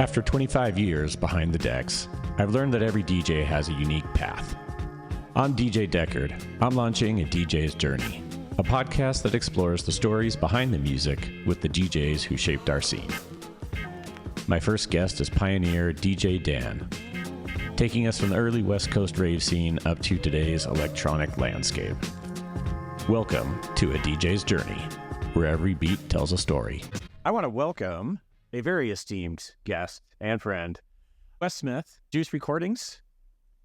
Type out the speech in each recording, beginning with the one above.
After 25 years behind the decks, I've learned that every DJ has a unique path. On DJ Deckard, I'm launching A DJ's Journey, a podcast that explores the stories behind the music with the DJs who shaped our scene. My first guest is pioneer DJ Dan, taking us from the early West Coast rave scene up to today's electronic landscape. Welcome to A DJ's Journey, where every beat tells a story. I want to welcome a very esteemed guest and friend, Wes Smith, Juice Recordings,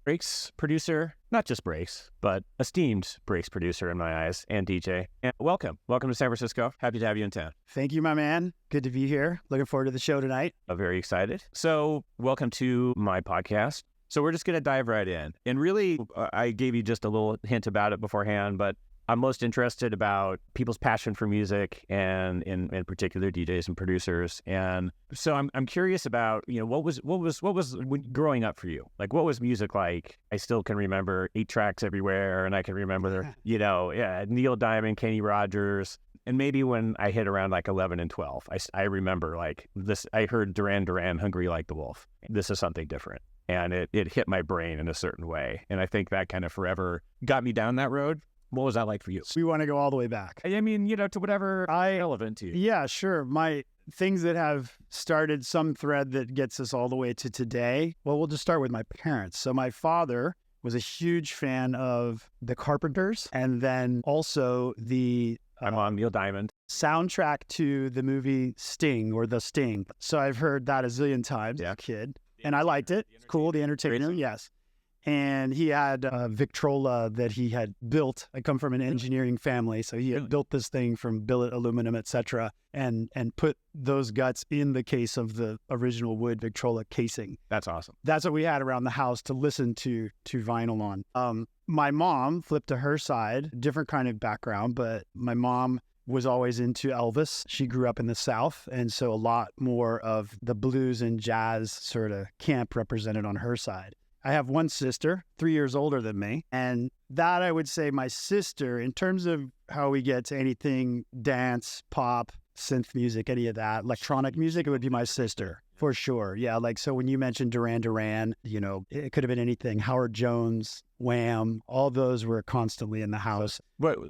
Breaks producer, not just Breaks, but esteemed Breaks producer in my eyes, and DJ. And welcome to San Francisco. Happy to have you in town. Thank you, my man. Good to be here. Looking forward to the show tonight. I'm very excited. So welcome to my podcast. So we're just going to dive right in. And really, I gave you just a little hint about it beforehand, but I'm most interested about people's passion for music and in particular DJs and producers. And so I'm curious about, what was growing up for you? Like, what was music like? I still can remember 8 tracks everywhere, and I can remember, Neil Diamond, Kenny Rogers. And maybe when I hit around like 11 and 12, I remember like this, I heard Duran Duran, Hungry Like the Wolf. This is something different. And it hit my brain in a certain way. And I think that kind of forever got me down that road. What was that like for you? We want to go all the way back. I mean, to whatever relevant to you. Yeah, sure. My things that have started some thread that gets us all the way to today. Well, we'll just start with my parents. So my father was a huge fan of the Carpenters, and then also the I'm on Neil Diamond soundtrack to the movie Sting or The Sting. So I've heard that a zillion times as a kid, and I liked it. It's cool. The Entertainer, yes. And he had a Victrola that he had built. I come from an engineering family, so he had built this thing from billet aluminum, etc., and put those guts in the case of the original wood Victrola casing. That's awesome. That's what we had around the house to listen to vinyl on. My mom flipped to her side, different kind of background, but my mom was always into Elvis. She grew up in the South, and so a lot more of the blues and jazz sort of camp represented on her side. I have one sister, 3 years older than me, and that I would say my sister, in terms of how we get to anything dance, pop, synth music, any of that, electronic music, it would be my sister, for sure. Yeah, like, so when you mentioned Duran Duran, it could have been anything. Howard Jones, Wham, all those were constantly in the house.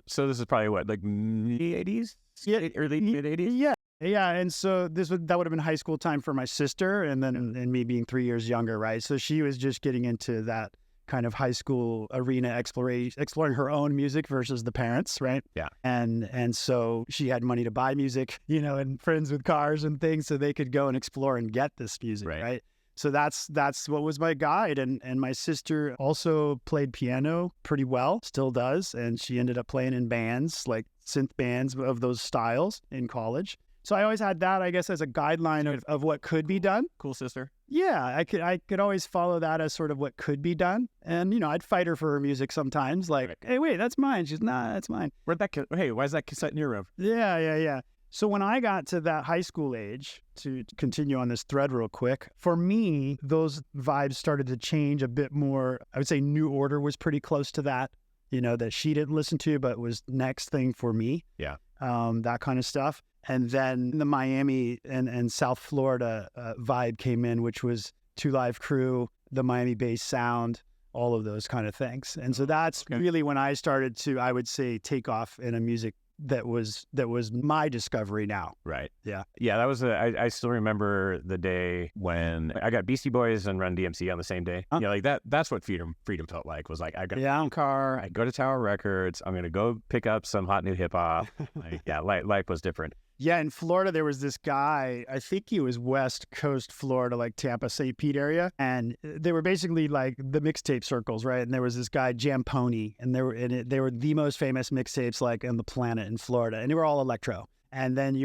So this is probably like mid-80s? Yeah, early mid-80s? Yeah. Yeah, and so that would have been high school time for my sister, and then and me being 3 years younger, right? So she was just getting into that kind of high school arena exploring her own music versus the parents, right? Yeah. And so she had money to buy music, and friends with cars and things, so they could go and explore and get this music, right? So that's what was my guide. And my sister also played piano pretty well, still does, and she ended up playing in bands, like synth bands of those styles in college. So I always had that, I guess, as a guideline of what could be done. Cool sister. Yeah, I could always follow that as sort of what could be done. And, I'd fight her for her music sometimes, like, Hey, wait, that's mine. She's, nah, that's mine. Hey, why is that cassette in your room? Yeah. So when I got to that high school age, to continue on this thread real quick, for me, those vibes started to change a bit more. I would say New Order was pretty close to that, that she didn't listen to, but was next thing for me. Yeah. That kind of stuff. And then the Miami and South Florida vibe came in, which was Two Live Crew, the Miami-based sound, all of those kind of things. And so that's really when I started to, I would say, take off in a music that was my discovery now. Right. Yeah. Yeah, that was I still remember the day when I got Beastie Boys and Run DMC on the same day. Huh? Yeah, like that's what freedom felt like. Was like, I got a car, I go to Tower Records, I'm gonna go pick up some hot new hip hop. Life was different. Yeah, in Florida, there was this guy, I think he was West Coast Florida, like Tampa, St. Pete area. And they were basically like the mixtape circles, right? And there was this guy, Jam Pony, and they were the most famous mixtapes like on the planet in Florida. And they were all electro. And then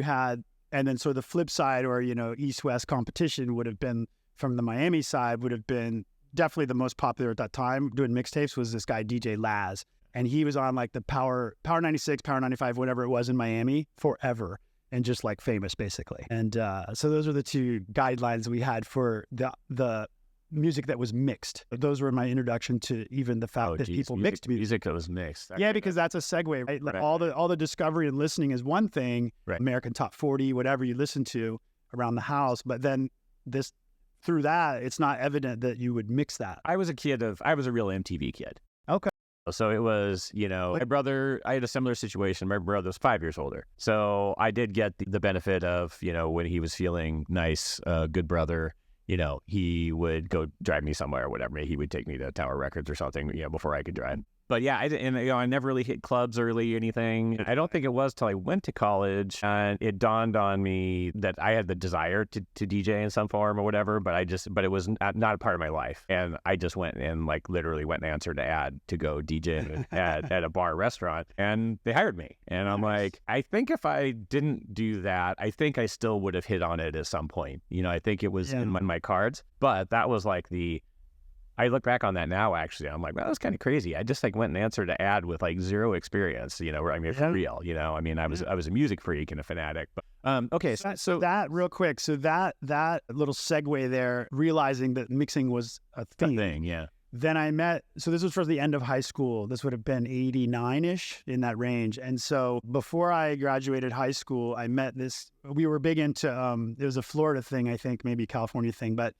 so the flip side, or, East-West competition would have been from the Miami side, would have been definitely the most popular at that time doing mixtapes was this guy, DJ Laz. And he was on like the Power 96, Power 95, whatever it was in Miami forever. And just like famous, basically. And so those are the two guidelines we had for the music that was mixed. Those were my introduction to even the fact that people mixed music that was mixed. Yeah, because that's a segue, right? Like all the discovery and listening is one thing, right. American Top 40, whatever you listen to around the house, but then this through that, it's not evident that you would mix that. I was a real MTV kid. Okay. So it was, my brother, I had a similar situation. My brother was 5 years older. So I did get the benefit of, when he was feeling nice, good brother, he would go drive me somewhere or whatever. He would take me to Tower Records or something, before I could drive. But yeah, I never really hit clubs early or anything. I don't think it was till I went to college and it dawned on me that I had the desire to DJ in some form or whatever, but it was not a part of my life. And I just went and literally went and answered an ad to go DJ at a bar restaurant, and they hired me. And I'm like, I think if I didn't do that, I think I still would have hit on it at some point. I think it was in my cards, but that was I look back on that now, actually. I'm like, well, that was kind of crazy. I just went and answered an ad with zero experience, for real, I was a music freak and a fanatic. But okay, so that real quick. So that little segue there, realizing that mixing was a thing. Yeah. Then so this was towards the end of high school. This would have been 89-ish, in that range. And so before I graduated high school, I met we were big into, it was a Florida thing, I think, maybe California thing, but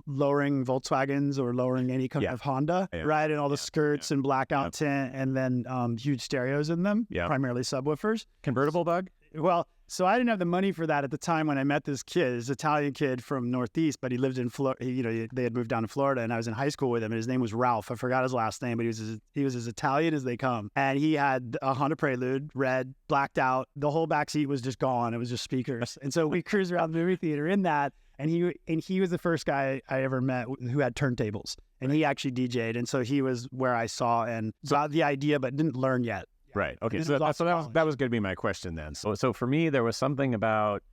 lowering Volkswagens or lowering any kind of Honda, right? And all the skirts and blackout tint, and then huge stereos in them, primarily subwoofers. Convertible bug? Well, so I didn't have the money for that at the time when I met this kid, this Italian kid from Northeast, but he lived in Florida. They had moved down to Florida, and I was in high school with him, and his name was Ralph. I forgot his last name, but he was as Italian as they come. And he had a Honda Prelude, red, blacked out. The whole back seat was just gone. It was just speakers. And so we cruised around the movie theater in that. And he was the first guy I ever met who had turntables, and he actually DJ'd. And so he was where I saw and got the idea, but didn't learn yet. Right. Okay. So that was going to be my question then. So for me, there was something about,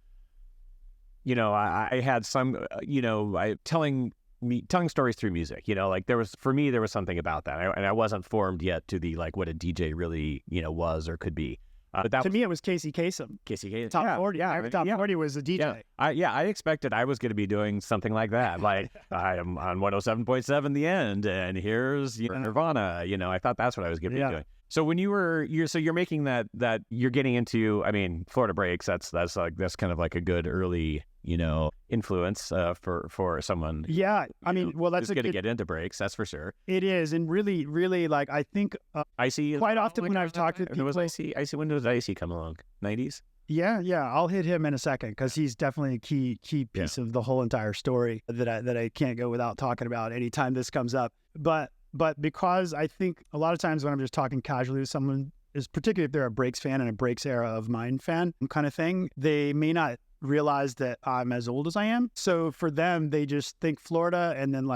I had some, telling stories through music. There was something about that, and I wasn't formed yet to the what a DJ really was or could be. But to me, it was Casey Kasem. Top 40. Yeah, Top 40 was a DJ. I expected I was going to be doing something like that. I am on 107.7 The End, and here's Nirvana. I thought that's what I was going to be doing. So when you're making that you're getting into, Florida Breaks. That's kind of a good early influence for someone. Yeah, that's going to get into breaks. That's for sure. It is, and really, really, I think Icy quite often when I've talked to people, was Icy. When did Icy come along? 90s. Yeah. I'll hit him in a second because he's definitely a key piece of the whole entire story that I can't go without talking about anytime this comes up. But because I think a lot of times when I'm just talking casually with someone, is particularly if they're a breaks fan and a breaks era of mine fan kind of thing, they may not realize that I'm as old as I am. So for them, they just think Florida and then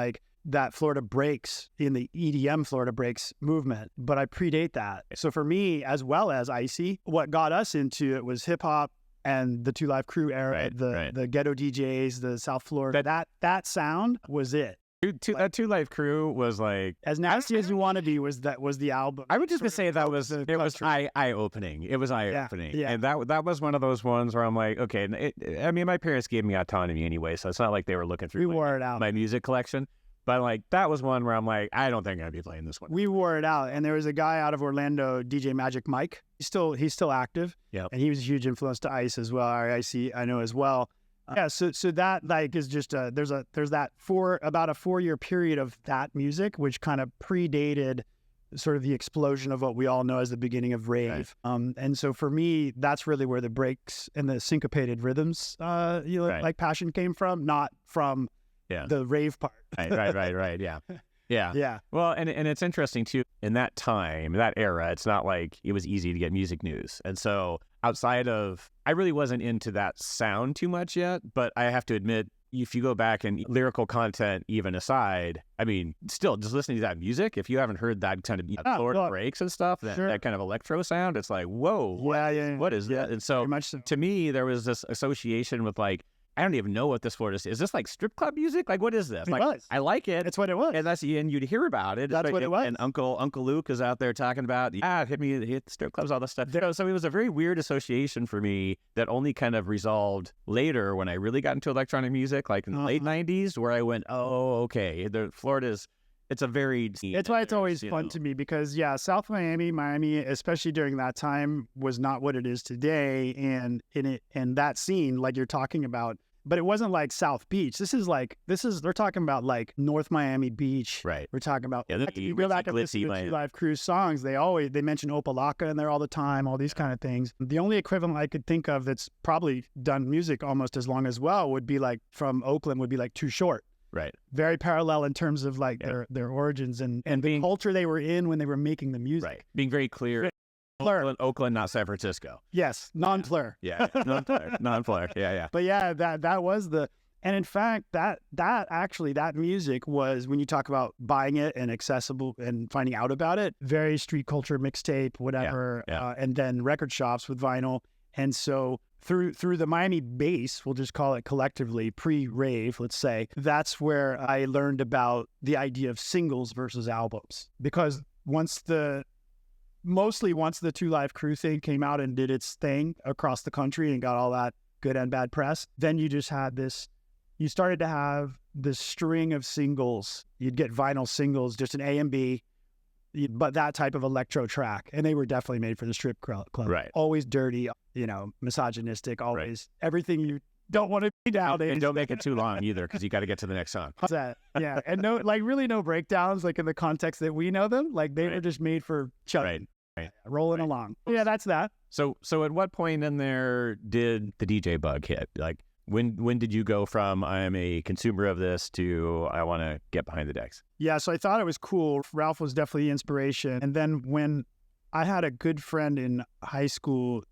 that Florida breaks in the EDM Florida breaks movement. But I predate that. So for me, as well as Icy, what got us into it was hip hop and the Two Live Crew era, the ghetto DJs, the South Florida. That sound was it. That Two Live Crew was As Nasty As You Want to Be was the album. I would just say it was eye-opening. It was eye-opening. Yeah. And that was one of those ones where I'm like, okay, my parents gave me autonomy anyway, so it's not like they were looking through my music collection. But that was one where I'm like, I don't think I'd be playing this one. We wore it out. And there was a guy out of Orlando, DJ Magic Mike. He's still active. Yeah. And he was a huge influence to Ice as well. Icy, I know as well. Yeah, so that is just there's that about a 4-year period of that music, which kind of predated sort of the explosion of what we all know as the beginning of rave. Right. And so for me, that's really where the breaks and the syncopated rhythms, passion came from, not from the rave part. Right. Yeah. Well, and it's interesting too. In that time, that era, it's not like it was easy to get music news, and so outside of, I really wasn't into that sound too much yet. But I have to admit, if you go back and lyrical content even aside, still just listening to that music, if you haven't heard that kind of Florida breaks and stuff, that kind of electro sound, it's like, whoa, what is that? And so to me, there was this association with I don't even know what this Florida is this strip club music? What is this? I like it. It's what it was. And you'd hear about it. That's what it was. And Uncle Luke is out there talking about, hit the strip clubs, all this stuff. So it was a very weird association for me that only kind of resolved later when I really got into electronic music, in the late 90s, where I went, oh, okay, Florida's, it's a very... It's why it's always fun to me because, South Miami, especially during that time, was not what it is today. And that scene, like you're talking about, but it wasn't like South Beach. They're talking about like North Miami Beach. Right. We're talking about, you go Richie back and listen to the glitzy Two Live Crew songs, they mention Opalaka in there all the time, all these kind of things. The only equivalent I could think of that's probably done music almost as long as well would be like from Oakland would be like Too Short. Right. Very parallel in terms of like their origins and the culture they were in when they were making the music. Right. Being very clear. Oakland, not San Francisco. Yes. Non-Fleur. Yeah. Non-Fleur. Yeah. But yeah, that was and in fact, that music was, when you talk about buying it and accessible and finding out about it, very street culture mixtape, whatever, and then record shops with vinyl. And so through the Miami base, we'll just call it collectively, pre-Rave, let's say, that's where I learned about the idea of singles versus albums. Because once the Two Live Crew thing came out and did its thing across the country and got all that good and bad press, then you started to have this string of singles. You'd get vinyl singles, just an A and B, but that type of electro track. And they were definitely made for the strip club. Right. Always dirty, misogynistic, always everything you don't want to be nowadays. And don't make it too long either, because you got to get to the next song. That? Yeah. And really no breakdowns, like in the context that we know them. Like they were just made for chugging, rolling along. Yeah, that's that. So at what point in there did the DJ bug hit? Like, when did you go from I am a consumer of this to I want to get behind the decks? Yeah, so I thought it was cool. Ralph was definitely the inspiration. And then when I had a good friend in high school,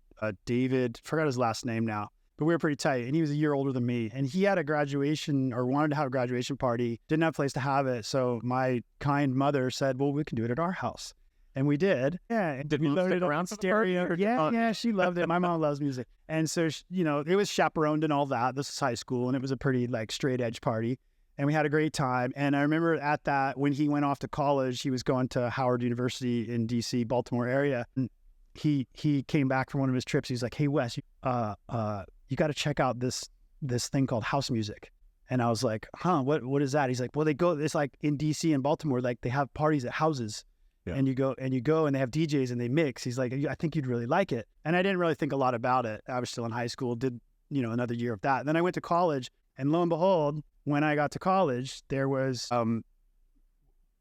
David, forgot his last name now, but we were pretty tight. And he was a year older than me. And he had a graduation, or wanted to have a graduation party, didn't have a place to have it. So my kind mother said, well, we can do it at our house. And we did. Yeah. Did we loaded around stereo. Yeah, she loved it. My mom loves music. And so, it was chaperoned and all that. This was high school, and it was a pretty like straight edge party. And we had a great time. And I remember at that, when he went off to college, he was going to Howard University in DC, Baltimore area. And he came back from one of his trips. He's like, hey, Wes, you got to check out this thing called house music. And I was like, what is that? He's like, well, it's like in DC and Baltimore, like they have parties at houses. Yeah. And you go and they have DJs and they mix. He's like, I think you'd really like it. And I didn't really think a lot about it. I was still in high school, did, another year of that. And then I went to college, and lo and behold, when I got to college, there was, an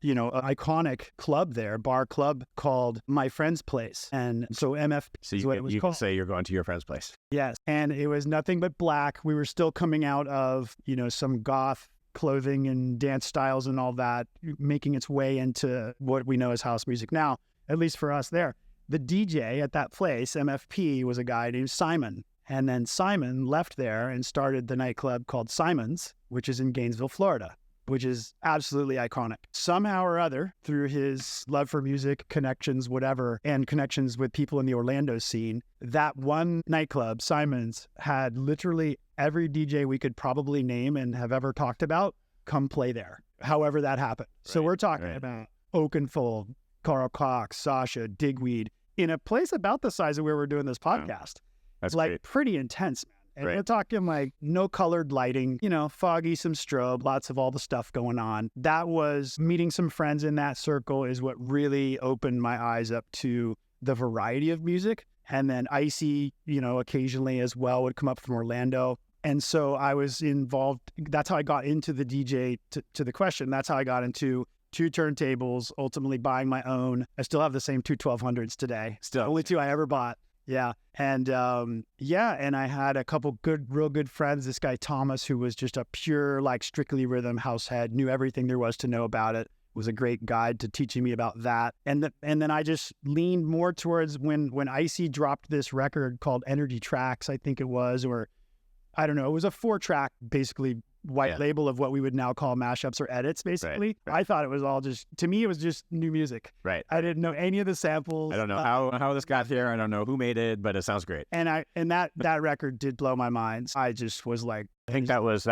iconic club there, bar club called My Friend's Place. And so MFP is what it was called. You can say you're going to your friend's place. Yes. And it was nothing but black. We were still coming out of, some goth clothing and dance styles and all that, making its way into what we know as house music now, at least for us there. The DJ at that place, MFP, was a guy named Simon. And then Simon left there and started the nightclub called Simon's, which is in Gainesville, Florida, which is absolutely iconic. Somehow or other, through his love for music, connections, whatever, and connections with people in the Orlando scene, that one nightclub, Simon's, had literally every DJ we could probably name and have ever talked about come play there, however that happened. Right, so we're talking about Oakenfold, Carl Cox, Sasha, Digweed, in a place about the size of where we're doing this podcast. That's like great. Pretty intense, man. And we're talking like no colored lighting, foggy, some strobe, lots of all the stuff going on. That was meeting some friends in that circle is what really opened my eyes up to the variety of music. And then Icy, occasionally as well would come up from Orlando. And so I was involved. That's how I got into the DJ, to the question. That's how I got into 2 turntables, ultimately buying my own. I still have the same 2 1200s today. Still. Only 2 I ever bought. Yeah. And and I had a couple real good friends. This guy, Thomas, who was just a pure, like strictly rhythm house head, knew everything there was to know about it, was a great guide to teaching me about that. And then I just leaned more towards when Icy dropped this record called Energy Tracks, I think it was, or I don't know. It was a 4-track, basically white label of what we would now call mashups or edits, basically. Right. I thought it was all to me, it was just new music. Right. I didn't know any of the samples. I don't know how this got here. I don't know who made it, but it sounds great. And that record did blow my mind. I just was like, I think that was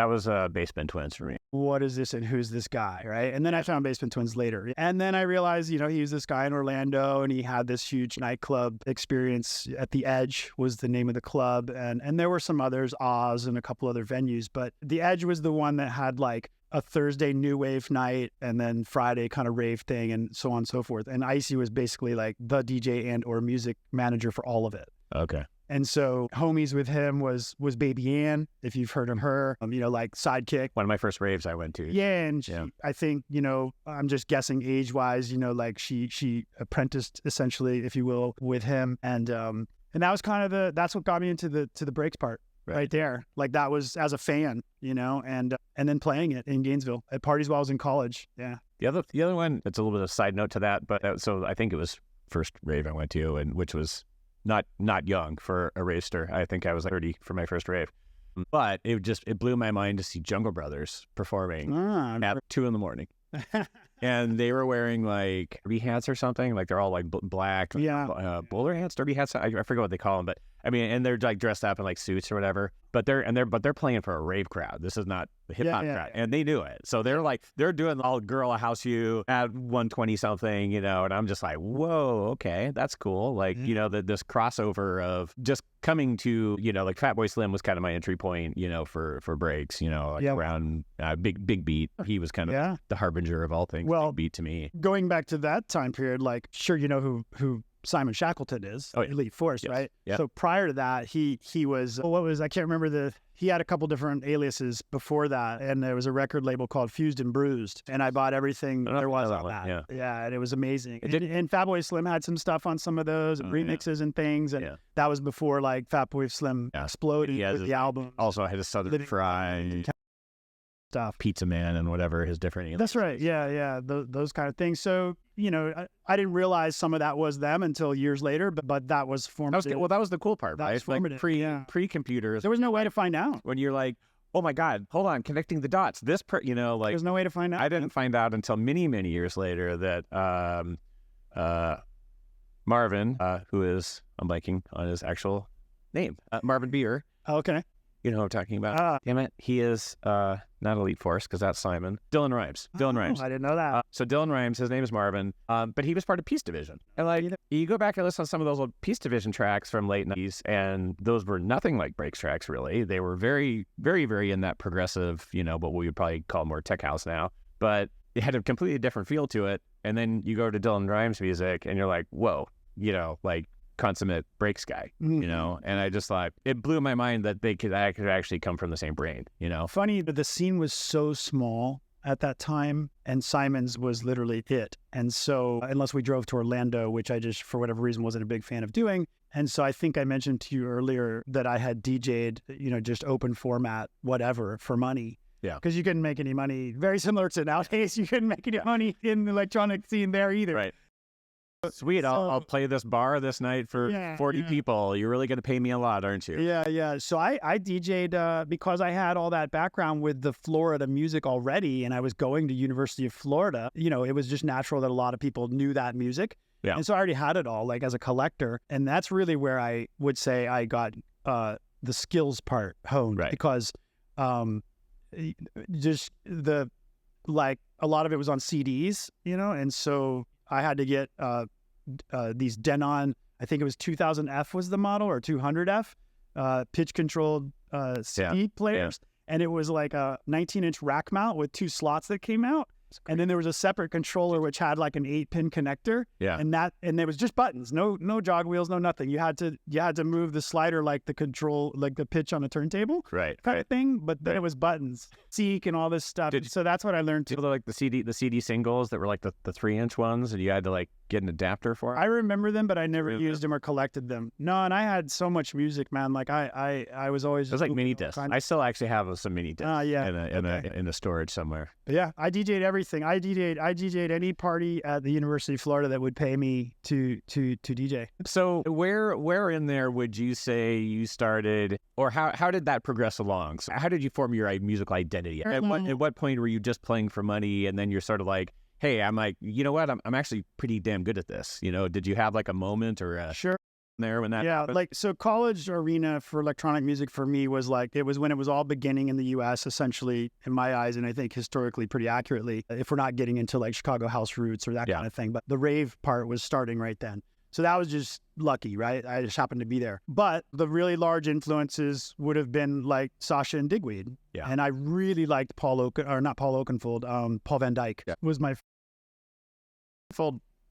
Basement Twins for me. What is this and who's this guy, right? And then I found Basement Twins later. And then I realized, he was this guy in Orlando and he had this huge nightclub experience. At the Edge was the name of the club. And there were some others, Oz and a couple other venues. But the Edge was the one that had like a Thursday new wave night and then Friday kind of rave thing and so on and so forth. And Icy was basically like the DJ and or music manager for all of it. Okay. And so homies with him was Baby Ann, if you've heard of her, like Sidekick. One of my first raves I went to. Yeah, and she, I think, I'm just guessing age-wise, like she apprenticed essentially, if you will, with him, and that was kind of that's what got me into the breaks part right there. Like that was as a fan, and then playing it in Gainesville at parties while I was in college. Yeah. The other one, it's a little bit of a side note to that, but so I think it was first rave I went to, and which was not young for a ravester. I think I was like 30 for my first rave. But it blew my mind to see Jungle Brothers performing at 2 a.m. And they were wearing like derby hats or something. Like they're all like black, bowler hats, derby hats. I forget what they call them, but I mean, and they're like dressed up in like suits or whatever. But they're playing for a rave crowd. This is not a hip hop crowd, and they do it. So they're doing all girl house you at 120 something, and I'm just like, whoa, okay, that's cool. Like this crossover of just coming to like Fatboy Slim was kind of my entry point, for breaks, around Big Beat. He was kind of the harbinger of all things. Well, Big Beat to me. Going back to that time period, like sure who Simon Shackleton is, Elite Force, right? Yep. So prior to that, he was, I can't remember he had a couple different aliases before that, and there was a record label called Fused and Bruised, and I bought everything there was on that. Yeah, and it was amazing. And Fatboy Slim had some stuff on some of those, remixes and things, and that was before like Fatboy Slim exploded with the album. Also had a Southern Fried stuff, Pizza Man, and whatever his different. That's right. Yeah. Those kind of things. So I didn't realize some of that was them until years later, but that was formative. That was the cool part, right? Like pre-computers. There was no way to find out. When you're like, oh my God, hold on, connecting the dots. There's no way to find out. I didn't find out until many, many years later that Marvin, who is, I'm blanking on his actual name, Marvin Beer. Okay. You know what I'm talking about? Damn it. He is not Elite Force, because that's Simon. Dylan Rhymes. Rhymes. I didn't know that. So Dylan Rhymes, his name is Marvin, but he was part of Peace Division. And like, you go back and listen to some of those old Peace Division tracks from late 90s, and those were nothing like breaks tracks, really. They were very, very, very in that progressive, what we would probably call more tech house now. But it had a completely different feel to it. And then you go to Dylan Rhymes music, and you're like, whoa, like, consummate breaks guy, and I just thought it blew my mind that I could actually come from the same brain, Funny, but the scene was so small at that time, and Simon's was literally it. And so, unless we drove to Orlando, which I just, for whatever reason, wasn't a big fan of doing. And so I think I mentioned to you earlier that I had DJ'd, just open format, whatever, for money. Yeah. Because you couldn't make any money. Very similar to nowadays, you couldn't make any money in the electronic scene there either. Right. Sweet, I'll play this bar this night for 40 people. You're really going to pay me a lot, aren't you? Yeah. So I DJ'd because I had all that background with the Florida music already, and I was going to University of Florida. It was just natural that a lot of people knew that music. Yeah. And so I already had it all, like as a collector. And that's really where I would say I got the skills part honed. Right. Because just a lot of it was on CDs, and so I had to get these Denon, I think it was 2000F was the model, or 200F, pitch-controlled CD players. And it was like a 19-inch rack mount with 2 slots that came out. And then there was a separate controller which had like an 8-pin connector. Yeah. And there was just buttons, no jog wheels, no nothing. You had to move the slider like the control, like the pitch on a turntable, right? Kind of thing. But then it was buttons, seek and all this stuff. So that's what I learned too. Like the CD singles that were like the 3-inch ones, and you had to like get an adapter for it? I remember them, but I never used them or collected them. No, and I had so much music, man. Like I was always. It was like mini discs. I still actually have some mini discs. In the storage somewhere. But yeah, I DJ'd everything. I DJ'd any party at the University of Florida that would pay me to DJ. So where in there would you say you started, or how did that progress along? So how did you form your musical identity? At what point were you just playing for money, and then you're sort of like, hey, I'm like, you know what, I'm actually pretty damn good at this. Did you have like a moment or a sure there when that happened? Like, so college arena for electronic music for me was like, it was when it was all beginning in the US, essentially, in my eyes, and I think historically pretty accurately, if we're not getting into like Chicago house roots or that kind of thing. But the rave part was starting right then. So that was just lucky, right? I just happened to be there. But the really large influences would have been like Sasha and Digweed. Yeah. And I really liked Paul Van Dyke was my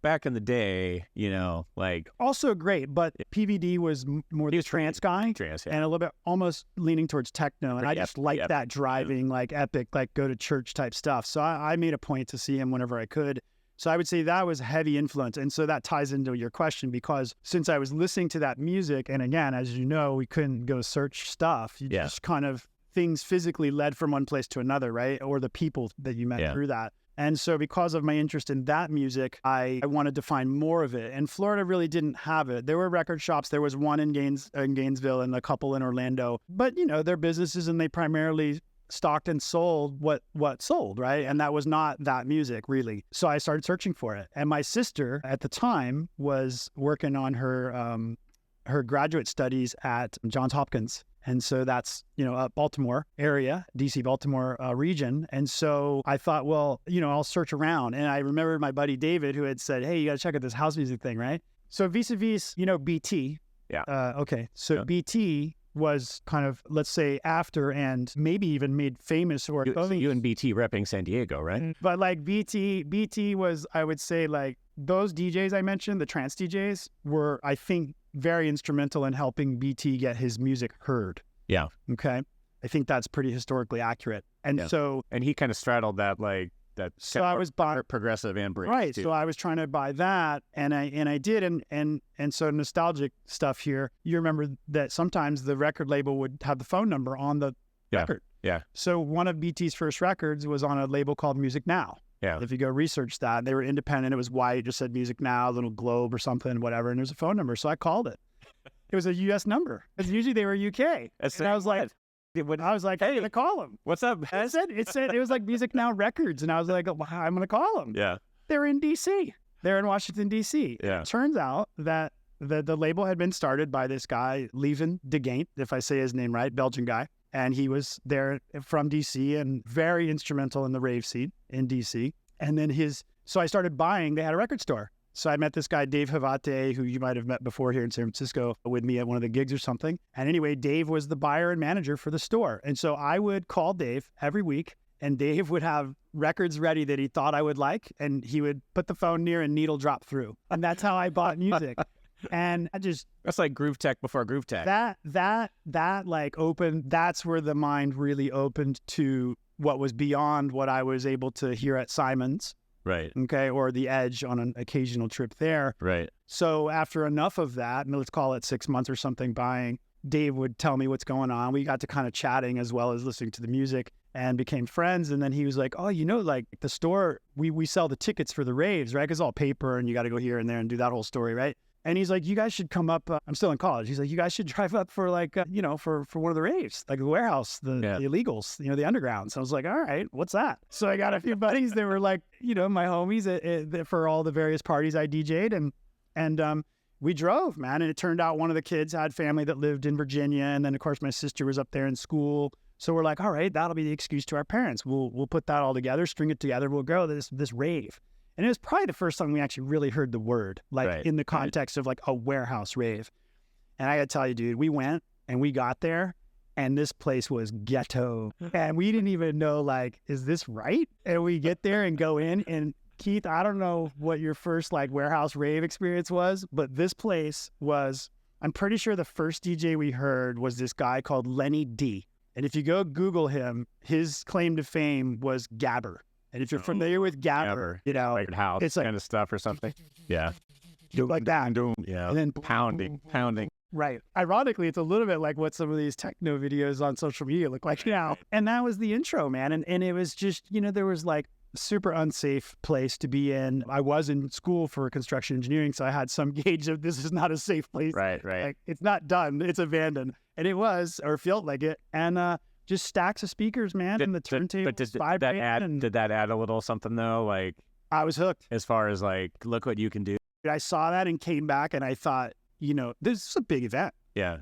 back in the day, you know, like Also great, but PVD was more the trance guy. trance, And a little bit almost leaning towards techno. And I just like that driving, like epic, like go to church type stuff. So I made a point to see him whenever I could. So I would say that was heavy influence. And so that ties into your question, because since I was listening to that music, and again, as you know, we couldn't go search stuff. You just kind of, things physically led from one place to another, right? Or the people that you met through that. And so because of my interest in that music, I wanted to find more of it. And Florida really didn't have it. There were record shops. There was one in Gainesville and a couple in Orlando. But, you know, they're businesses and they primarily stocked and sold what sold, right? And that was not that music, really. So I started searching for it. And my sister at the time was working on her graduate studies at Johns Hopkins. And so that's, you know, Baltimore area, DC, Baltimore region. And so I thought, well, you know, I'll search around. And I remember my buddy David, who had said, hey, you got to check out this house music thing, right? So vis-a-vis, you know, BT. Yeah. Okay. So BT was kind of, let's say, after and maybe even made famous or you and BT repping San Diego, right? But like BT was, I would say, like those DJs I mentioned, the trance DJs, were, I think, very instrumental in helping BT get his music heard. Yeah. Okay. I think that's pretty historically accurate. And so, and he kind of straddled that, like that. So I was buying progressive and break. Right. Too. So I was trying to buy that, and I did, and so nostalgic stuff here. You remember that sometimes the record label would have the phone number on the record. Yeah. So one of BT's first records was on a label called Music Now. Yeah. If you go research that, they were independent. It was white. It just said Music Now, a little globe or something, whatever. And there's a phone number. So I called it. It was a U.S. number. Because usually they were UK. And I was like, hey, I'm going to call them. What's up? It said it was like Music Now Records. And I was like, well, I'm going to call them. Yeah. They're in D.C. They're in Washington, D.C. Yeah. It turns out that the label had been started by this guy, Leven de Gaint, if I say his name right, Belgian guy. And he was there from D.C. and very instrumental in the rave scene in D.C. And then so I started buying, they had a record store. So I met this guy, Dave Havate, who you might have met before here in San Francisco with me at one of the gigs or something. And anyway, Dave was the buyer and manager for the store. And so I would call Dave every week, and Dave would have records ready that he thought I would like, and he would put the phone near and needle drop through. And that's how I bought music. And that's like Groove Tech before Groove Tech. That like opened, that's where the mind really opened to what was beyond what I was able to hear at Simon's. Right. Okay. Or the Edge on an occasional trip there. Right. So after enough of that, and let's call it 6 months or something buying, Dave would tell me what's going on. We got to kind of chatting as well as listening to the music and became friends. And then he was like, oh, you know, like the store, we sell the tickets for the raves, right? Because it's all paper and you got to go here and there and do that whole story, right? And he's like, you guys should come up. I'm still in college. He's like, you guys should drive up for like, for one of the raves, like the warehouse, the illegals, the undergrounds. So I was like, all right, what's that? So I got a few buddies that were like, my homies for all the various parties I DJ'd. And we drove, man. And it turned out one of the kids had family that lived in Virginia. And then, of course, my sister was up there in school. So we're like, all right, that'll be the excuse to our parents. We'll put that all together, string it together. We'll go to this rave. And it was probably the first time we actually really heard the word, like in the context of like a warehouse rave. And I got to tell you, dude, we went and we got there and this place was ghetto. And we didn't even know, like, is this right? And we get there and go in. And Keith, I don't know what your first like warehouse rave experience was, but this place was, I'm pretty sure the first DJ we heard was this guy called Lenny D. And if you go Google him, his claim to fame was Gabber. And if you're familiar with Gabber, like house, it's like kind of stuff or something. Yeah. Like that. Yeah. And then pounding. Right. Ironically, it's a little bit like what some of these techno videos on social media look like now. And that was the intro, man. And it was just, there was like super unsafe place to be in. I was in school for construction engineering, so I had some gauge of this is not a safe place. Right. Like, it's not done. It's abandoned. And it was, or felt like it. And, just stacks of speakers, man, and the turntable. But did that add a little something though? Like I was hooked. As far as like, look what you can do. I saw that and came back, and I thought, this is a big event. Yeah.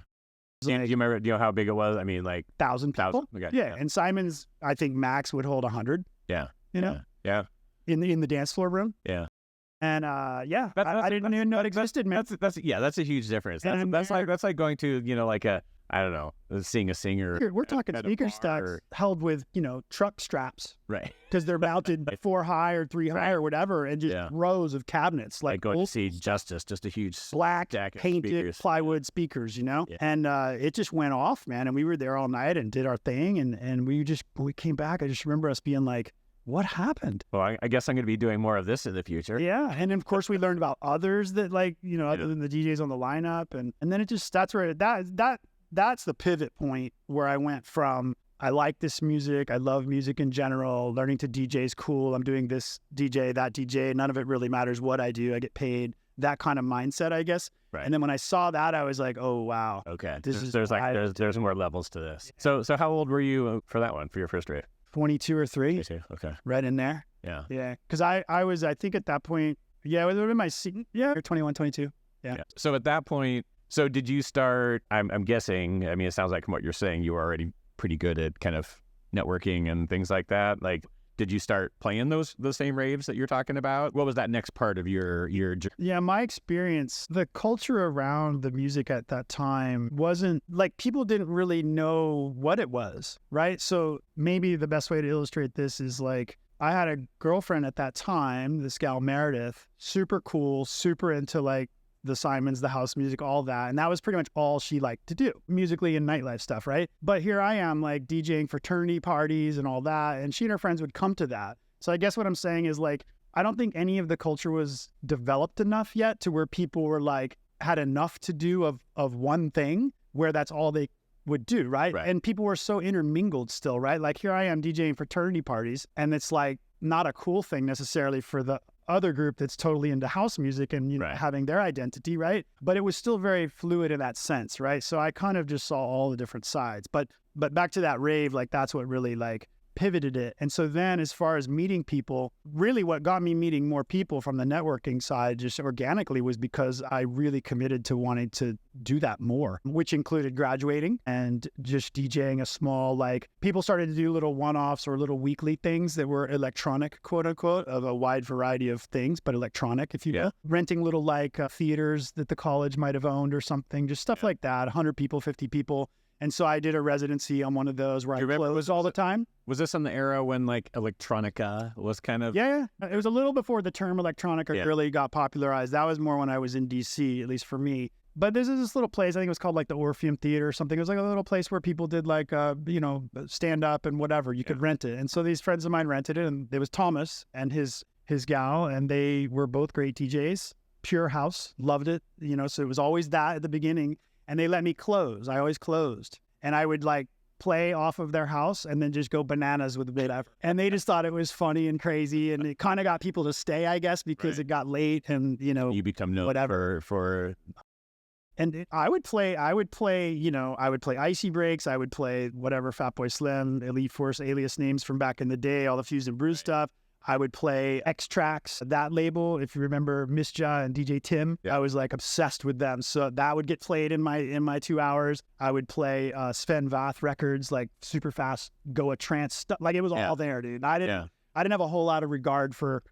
And do you remember, how big it was? I mean, like 1,000 people. Okay. Yeah. And Simon's, I think max would hold 100. Yeah. Yeah. In the dance floor room. Yeah. And I didn't even know it existed, man. That's a huge difference. That's like going to, like I don't know, seeing a singer. We're talking at a speaker bar stacks held with, truck straps. Right. Because they're mounted 4 high or 3 high or whatever, and just rows of cabinets. Like going to see Justice, just a huge black stack of painted speakers. plywood speakers, Yeah. And it just went off, man. And we were there all night and did our thing. And we came back. I just remember us being like, what happened? Well, I guess I'm going to be doing more of this in the future. Yeah. And then, of course, we learned about others that other than the DJs on the lineup. And then it just, that's the pivot point where I went from, I like this music, I love music in general, learning to DJ is cool, I'm doing this DJ, that DJ, none of it really matters what I do, I get paid, that kind of mindset, I guess. Right. And then when I saw that, I was like, oh, wow. Okay. There's more levels to this. So how old were you for that one, for your first rave? 22 or 3. Okay. Right in there. Yeah. Yeah. Because I was, I think at that point, it would have been my, 21, 22. Yeah. So at that point, did you start, I'm guessing, I mean, it sounds like from what you're saying, you were already pretty good at kind of networking and things like that. Like, did you start playing those same raves that you're talking about? What was that next part of your journey? Yeah, my experience, the culture around the music at that time wasn't like, people didn't really know what it was, right? So maybe the best way to illustrate this is like, I had a girlfriend at that time, this gal Meredith, super cool, super into like the Simons, the house music, all that. And that was pretty much all she liked to do, musically and nightlife stuff, right? But here I am like DJing fraternity parties and all that. And she and her friends would come to that. So I guess what I'm saying is like, I don't think any of the culture was developed enough yet to where people were like, had enough to do of one thing where that's all they would do, right? And people were so intermingled still, right? Like here I am DJing fraternity parties and it's like not a cool thing necessarily for the other group that's totally into house music and having their identity, right? But it was still very fluid in that sense, right? So I kind of just saw all the different sides. But back to that rave, like that's what really like pivoted it. And so then as far as meeting people, really what got me meeting more people from the networking side just organically was because I really committed to wanting to do that more, which included graduating and just DJing a small, like people started to do little one-offs or little weekly things that were electronic, quote unquote, of a wide variety of things, but electronic, if you will. Renting little like theaters that the college might have owned or something, just stuff like that, 100 people, 50 people. And so I did a residency on one of those where I closed all the time. Was this in the era when like electronica was kind of... Yeah. It was a little before the term electronica really got popularized. That was more when I was in DC, at least for me. But there's this little place, I think it was called like the Orpheum Theater or something. It was like a little place where people did like, stand up and whatever. You could rent it. And so these friends of mine rented it, and there was Thomas and his gal, and they were both great DJs. Pure house, loved it. So it was always that at the beginning. And they let me close. I always closed. And I would like play off of their house and then just go bananas with whatever. And they just thought it was funny and crazy. And it kind of got people to stay, I guess, because it got late and, you become known whatever. for... And I would play Icy Breaks. I would play whatever, Fatboy Slim, Elite Force, alias names from back in the day, all the Fused and Bruised stuff. I would play X Tracks, that label. If you remember Misja and DJ Tim, I was like obsessed with them. So that would get played in my 2 hours. I would play Sven Vath records, like super fast Goa trance stuff. Like it was all there, dude. I didn't have a whole lot of regard for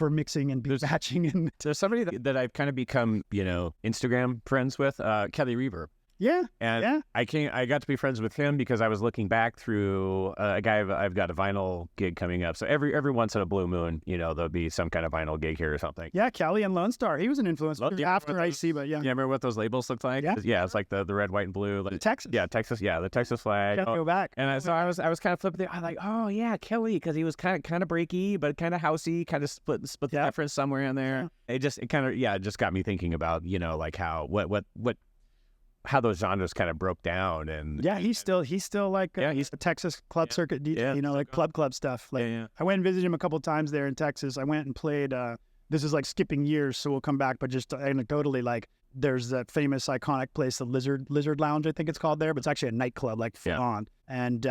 mixing and beat matching. And there's somebody that I've kind of become, Instagram friends with, Kelly Reverb. Yeah. And I got to be friends with him because I was looking back through a guy. I've got a vinyl gig coming up. So every once in a blue moon, there'll be some kind of vinyl gig here or something. Yeah, Kelly and Lone Star. He was an influence after IC, but yeah. Yeah, remember what those labels looked like? Yeah, it's like the red, white, and blue. Like, Texas. Yeah, Texas. Yeah, the Texas flag. Gotta go back. And I was kind of flipping there. I'm like, oh yeah, Kelly, because he was kind of breaky, but kind of housey, kind of split the difference somewhere in there. Yeah. It just got me thinking about like how those genres kind of broke down. And he's still like he's a Texas club circuit DJ, like club stuff. Like I went and visited him a couple of times there in Texas. I went and played. This is like skipping years, so we'll come back. But just anecdotally, like there's that famous iconic place, the Lizard Lounge, I think it's called there, but it's actually a nightclub, like full on. And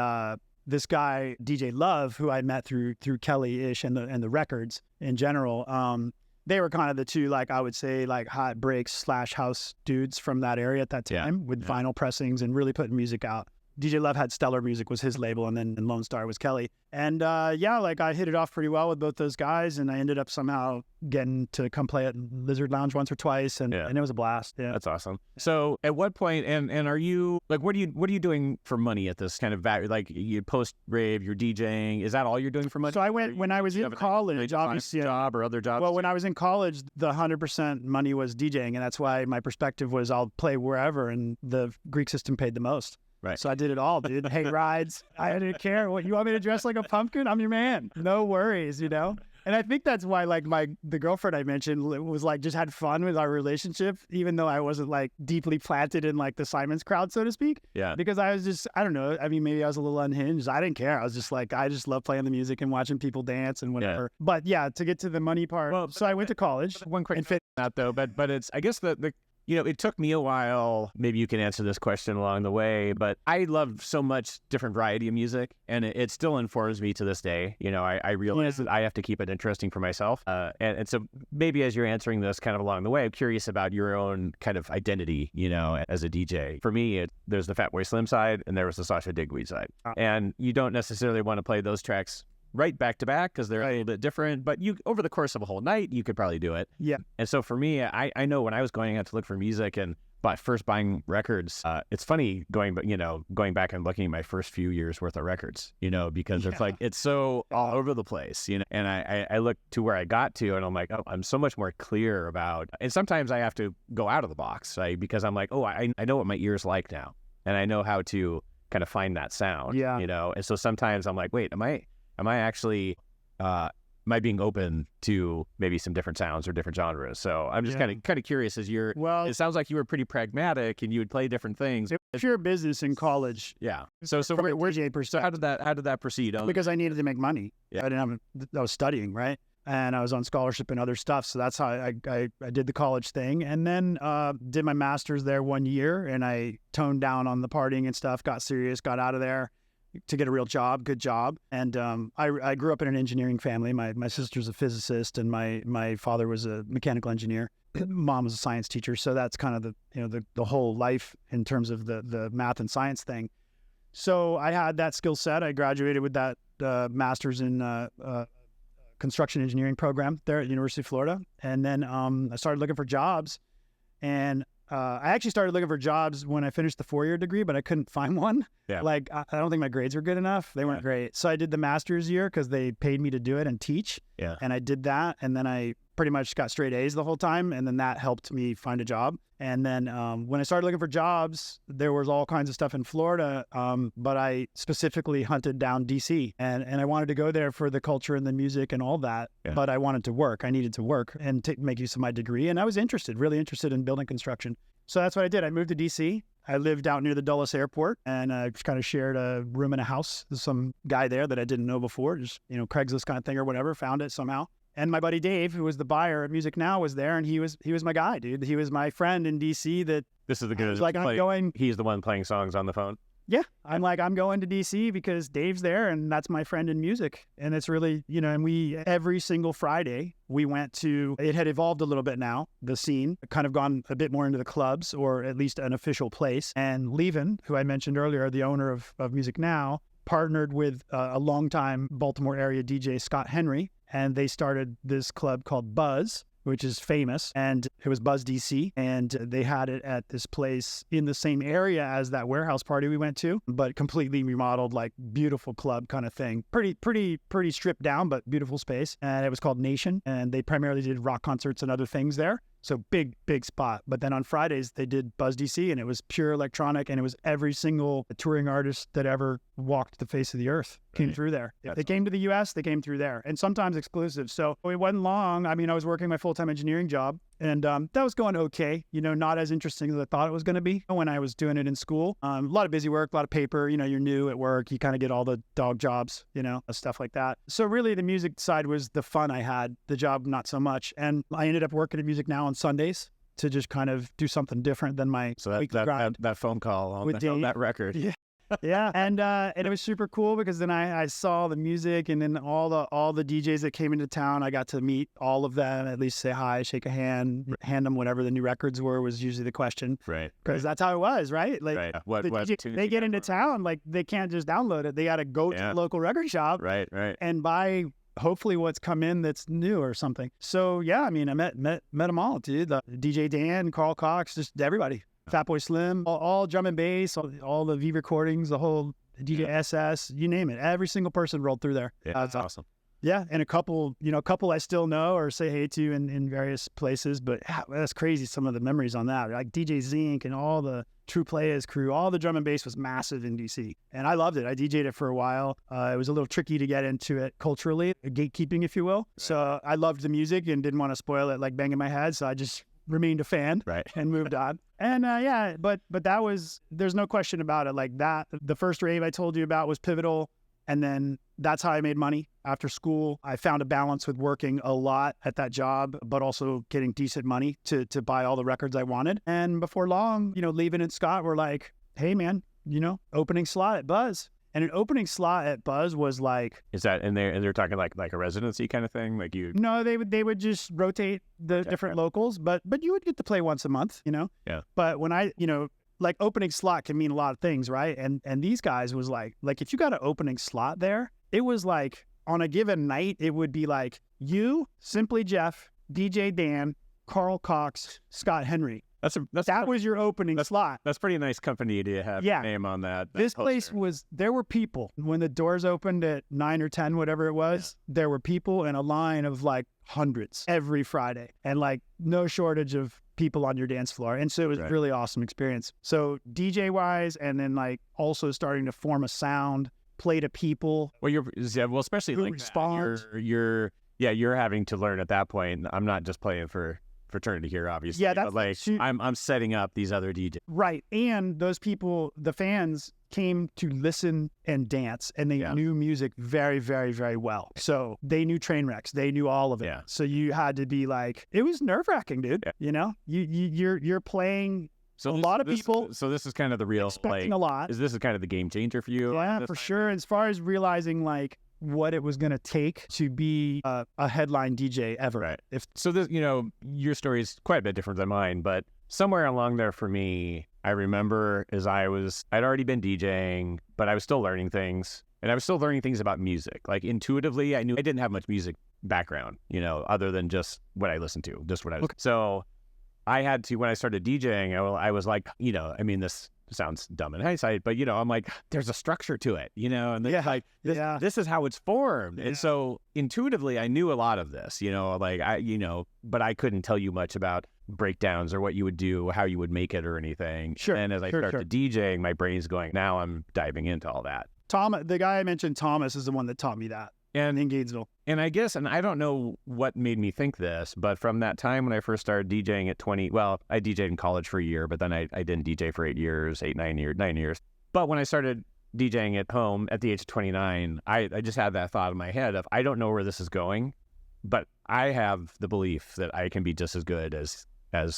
this guy DJ Love, who I met through Kelly-ish and the records in general. They were kind of the two, like I would say, like hot breaks / house dudes from that area at that time with vinyl pressings and really putting music out. DJ Love had Stellar Music was his label, and then Lone Star was Kelly. And like I hit it off pretty well with both those guys, and I ended up somehow getting to come play at Lizard Lounge once or twice, and it was a blast. Yeah, that's awesome. So at what point, and are you like, what are you doing for money at this kind of value? Like you post Rave, you're DJing. Is that all you're doing for money? So when I was in college, obviously, job or other jobs. Well, when I was in college, the 100% money was DJing, and that's why my perspective was I'll play wherever, and the Greek system paid the most. Right. So I did it all, dude. Hey, rides. I didn't care. What, you want me to dress like a pumpkin? I'm your man. No worries, And I think that's why, like, the girlfriend I mentioned was like, just had fun with our relationship, even though I wasn't like deeply planted in like the Simons crowd, so to speak. Yeah. Because I was just, I don't know. I mean, maybe I was a little unhinged. I didn't care. I was just like, I just love playing the music and watching people dance and whatever. Yeah. But yeah, to get to the money part. Well, so I went to college. One quick thing on that though, but it's, I guess the it took me a while. Maybe you can answer this question along the way, but I love so much different variety of music, and it still informs me to this day. I realize that I have to keep it interesting for myself. And so maybe as you're answering this kind of along the way, I'm curious about your own kind of identity, as a DJ. For me, there's the Fatboy Slim side, and there was the Sasha Digweed side. And you don't necessarily want to play those tracks right back to back because they're a little bit different, but you over the course of a whole night you could probably do it. Yeah. And so for me, I know when I was going out to look for music and first buying records, it's funny going back and looking at my first few years worth of records, because it's like it's so all over the place, and I look to where I got to and I'm like, oh, I'm so much more clear about, and sometimes I have to go out of the box, right? Because I'm like, oh, I know what my ears like now, and I know how to kind of find that sound. And so sometimes I'm like, wait, am I actually, am I being open to maybe some different sounds or different genres? So I'm just kind of curious it sounds like you were pretty pragmatic and you would play different things. It was pure business in college. Yeah. So how did that proceed? Because I needed to make money. Yeah. I was studying, right? And I was on scholarship and other stuff. So that's how I did the college thing, and then did my master's there 1 year, and I toned down on the partying and stuff, got serious, got out of there to get a real job, good job. And I grew up in an engineering family. My sister's a physicist, and my father was a mechanical engineer. Mom was a science teacher. So that's kind of the whole life in terms of the math and science thing. So I had that skill set. I graduated with that master's in construction engineering program there at the University of Florida. And then I started looking for jobs, and I actually started looking for jobs when I finished the 4-year degree, but I couldn't find one. Yeah. Like, I don't think my grades were good enough. They weren't great. So I did the master's year because they paid me to do it and teach. Yeah. And I did that. And then I pretty much got straight A's the whole time. And then that helped me find a job. And then when I started looking for jobs, there was all kinds of stuff in Florida. But I specifically hunted down DC, and I wanted to go there for the culture and the music and all that. Yeah. But I wanted to work. I needed to work and make use of my degree. And I was really interested in building construction. So that's what I did. I moved to DC. I lived out near the Dulles airport, and I just kind of shared a room in a house with some guy there that I didn't know before, just, Craigslist kind of thing or whatever, found it somehow. And my buddy Dave, who was the buyer at Music Now, was there, and he was my guy, dude. He was my friend in DC. This is the guy. He's the one playing songs on the phone. Yeah, I'm going to DC because Dave's there, and that's my friend in music. And it's really, and we every single Friday we went to. It had evolved a little bit now. The scene kind of gone a bit more into the clubs, or at least an official place. And Levin, who I mentioned earlier, the owner of Music Now, partnered with a longtime Baltimore area DJ, Scott Henry. And they started this club called Buzz, which is famous, and it was Buzz DC, and they had it at this place in the same area as that warehouse party we went to, but completely remodeled, like beautiful club kind of thing. Pretty stripped down, but beautiful space. And it was called Nation, and they primarily did rock concerts and other things there. So big spot. But then on Fridays, they did Buzz DC, and it was pure electronic, and it was every single touring artist that ever walked the face of the earth came through there. If they came to the U.S., they came through there, and sometimes exclusive. So it wasn't long. I mean, I was working my full-time engineering job, and that was going okay, not as interesting as I thought it was going to be when I was doing it in school. A lot of busy work, a lot of paper, you're new at work, you kind of get all the dog jobs, stuff like that. So really the music side was the fun I had, the job not so much. And I ended up working at Music Now on Sundays to just kind of do something different than my weekly grind. That phone call on that record. Yeah, and it was super cool because then I saw the music, and then all the DJs that came into town, I got to meet all of them, at least say hi, shake a hand, hand them whatever the new records were was usually the question. Right. Because that's how it was, right? Like What DJ, they get into town, like they can't just download it. They got to go to the local record shop, right, and buy hopefully what's come in that's new or something. So yeah, I mean, I met them all, dude. The DJ Dan, Carl Cox, just everybody. Fatboy Slim, all drum and bass, all the V recordings, the whole DJ SS, you name it. Every single person rolled through there. Yeah, that's awesome. Yeah, and a couple I still know or say hey to in various places, but that's crazy, some of the memories on that. Like DJ Zinc and all the True Players crew, all the drum and bass was massive in DC. And I loved it. I DJ'd it for a while. It was a little tricky to get into it culturally, gatekeeping, if you will. Right. So I loved the music and didn't want to spoil it like banging my head, so I just remained a fan and moved on. And but that was, there's no question about it. Like that, the first rave I told you about was pivotal. And then that's how I made money after school. I found a balance with working a lot at that job, but also getting decent money to buy all the records I wanted. And before long, Levin and Scott were like, hey man, opening slot at Buzz. And an opening slot at Buzz was like, is that and they're talking like a residency kind of thing? Like you? No, they would just rotate the different locals, but you would get to play once a month, Yeah. But when I, like opening slot can mean a lot of things, right? And these guys was like if you got an opening slot there, it was like on a given night, it would be like you, Simply Jeff, DJ Dan, Carl Cox, Scott Henry. That was your opening slot. That's pretty nice company to have your name on that. This poster. Place there were people. When the doors opened at 9 or 10, whatever it was, there were people in a line of like hundreds every Friday, and like no shortage of people on your dance floor. And so it was a really awesome experience. So DJ wise, and then like also starting to form a sound, play to people. Well, especially like respond. You're having to learn at that point. I'm not just playing for fraternity here, obviously. Yeah, that's like I'm setting up these other DJs. Right. And those people, the fans, came to listen and dance, and they knew music very, very, very well. So they knew Trainwrecks. They knew all of it. Yeah. So you had to be like, it was nerve-wracking, dude. Yeah. You're playing a lot of people. So this is kind of the real expecting a lot. This is kind of the game changer for you? Yeah, for sure. As far as realizing like what it was going to take to be a headline DJ ever. Right. So this, your story is quite a bit different than mine, but somewhere along there for me, I remember I'd already been DJing, but I was still learning things, and I was still learning things about music. Like intuitively, I knew I didn't have much music background, other than just what I listened to, just what I was. Okay. So I had to, when I started DJing, I was like, this sounds dumb in hindsight, but I'm like, there's a structure to it, and this is how it's formed. Yeah. And so intuitively I knew a lot of this, but I couldn't tell you much about breakdowns or what you would do, how you would make it or anything. Sure. And as I start to DJing, my brain's going, now I'm diving into all that. The guy I mentioned, Thomas, is the one that taught me that. And in Gainesville. And I guess, and I don't know what made me think this, but from that time when I first started DJing at 20, well, I DJed in college for a year, but then I didn't DJ for 9 years. But when I started DJing at home at the age of 29, I just had that thought in my head of, I don't know where this is going, but I have the belief that I can be just as good as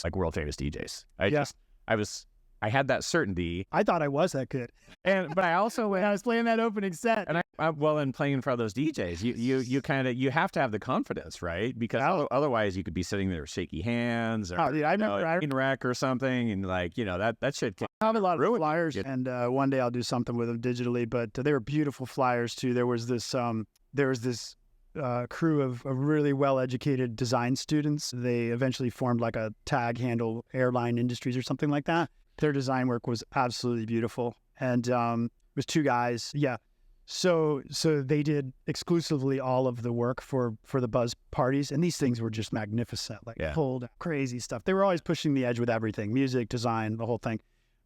like world famous DJs. I had that certainty. I thought I was that good. But I also, when I was playing that opening set, and and playing for those DJs, you have to have the confidence, right? Because otherwise you could be sitting there with shaky hands or I remember wreck or something, and like that shit. I have a lot of flyers, and one day I'll do something with them digitally. But they were beautiful flyers too. There was this crew of really well-educated design students. They eventually formed like a tag handle, Airline Industries or something like that. Their design work was absolutely beautiful. And it was two guys. Yeah. So they did exclusively all of the work for the Buzz parties. And these things were just magnificent, pulled crazy stuff. They were always pushing the edge with everything, music, design, the whole thing,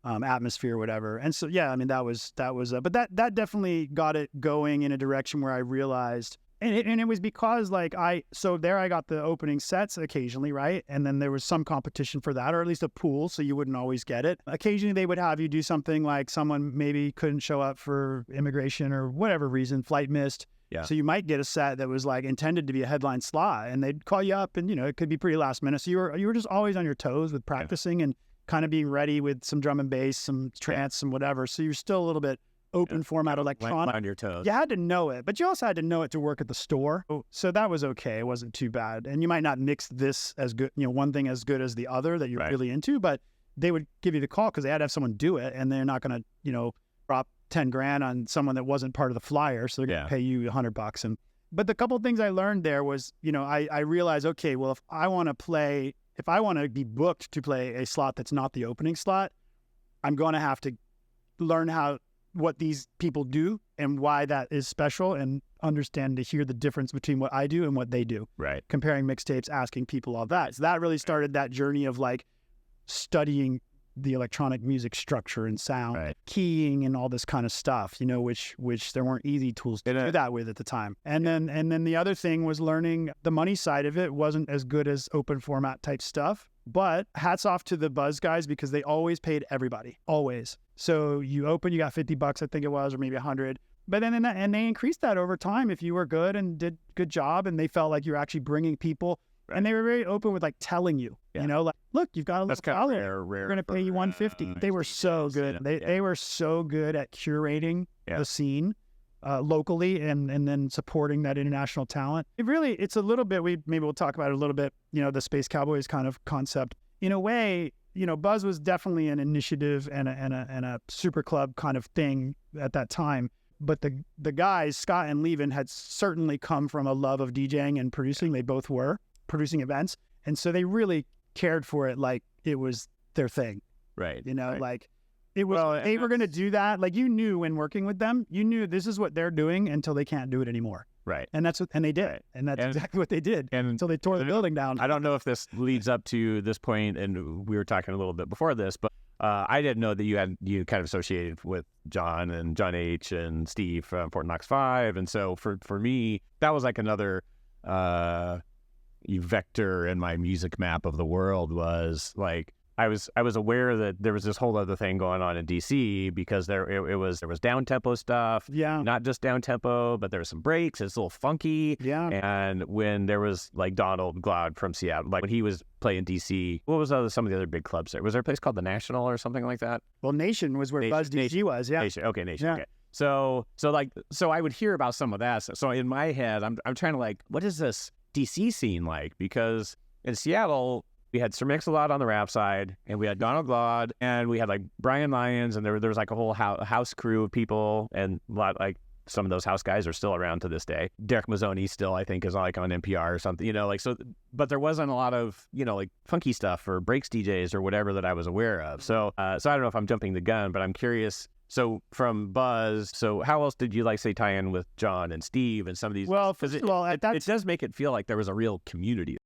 atmosphere, whatever. And so, that was, but that definitely got it going in a direction where I realized, and it was because I got the opening sets occasionally, right? And then there was some competition for that, or at least a pool, so you wouldn't always get it. Occasionally they would have you do something like someone maybe couldn't show up for immigration or whatever reason, flight missed. Yeah. So you might get a set that was intended to be a headline slot, and they'd call you up, and it could be pretty last minute. So you were just always on your toes with practicing and kind of being ready with some drum and bass, some trance, some whatever. So you're still a little bit open format electronic. On your toes. You had to know it, but you also had to know it to work at the store. So that was okay. It wasn't too bad. And you might not mix this as good, one thing as good as the other that you're really into, but they would give you the call because they had to have someone do it, and they're not going to, drop 10 grand on someone that wasn't part of the flyer. So they're going to pay you $100. But the couple of things I learned there was, I realized, okay, well, if I want to be booked to play a slot that's not the opening slot, I'm going to have to learn what these people do and why that is special, and understand to hear the difference between what I do and what they do. Right. Comparing mixtapes, asking people all that. So that really started that journey of like studying the electronic music structure and sound, keying and all this kind of stuff, which there weren't easy tools to do that with at the time. And then the other thing was learning the money side of it. Wasn't as good as open format type stuff, but hats off to the Buzz guys because they always paid everybody, always. So you open, you got $50, I think it was, or maybe 100. But then, and they increased that over time if you were good and did good job, and they felt like you're actually bringing people. Right. And they were very open with like telling you, like, look, you've got a little dollar. We're going to pay you $150. They were so good. They were so good at curating the scene locally and then supporting that international talent. It's a little bit, maybe we'll talk about it a little bit, the Space Cowboys kind of concept. In a way, Buzz was definitely an initiative and a super club kind of thing at that time. But the guys, Scott and Levin, had certainly come from a love of DJing and producing. They both were producing events. And so they really cared for it like it was their thing. Right. Like it was, they were going to do that. Like you knew when working with them, you knew this is what they're doing until they can't do it anymore. Right. And they did. Right. And that's exactly what they did until they tore the building down. I don't know if this leads up to this point, and we were talking a little bit before this, but I didn't know that you kind of associated with John and John H. and Steve from Fort Knox 5. And so for me, that was like another vector in my music map of the world. Was like I was aware that there was this whole other thing going on in DC because there was down tempo stuff. Yeah. Not just down tempo, but there was some breaks. It's a little funky. Yeah. And when there was like Donald Glaude from Seattle, like when he was playing DC, what was some of the other big clubs there? Was there a place called the National or something like that? Well, Nation was where Buzz DG was. Yeah. Nation. Okay. Nation. Yeah. Okay. So I would hear about some of that. So in my head, I'm trying to like, what is this DC scene like? Because in Seattle, we had Sir Mix-a-Lot on the rap side, and we had Donald Glaude, and we had like Brian Lyons, and there was like a whole house crew of people, and a lot, like some of those house guys are still around to this day. Derek Mazzoni still, I think, is like on NPR or something, like so. But there wasn't a lot of like funky stuff or breaks DJs or whatever that I was aware of. So I don't know if I'm jumping the gun, but I'm curious. So from Buzz, so how else did you like say tie in with John and Steve and some of these? Well, it does make it feel like there was a real community.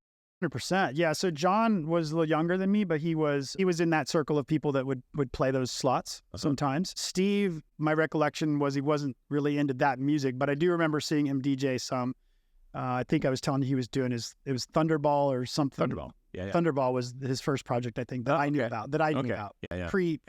100%. Yeah. So John was a little younger than me, but he was in that circle of people that would play those slots sometimes. Steve, my recollection was he wasn't really into that music, but I do remember seeing him DJ some. I think I was telling you he was doing it was Thunderball or something. Thunderball. Yeah. Thunderball was his first project, I think, that I knew about. Yeah. Pre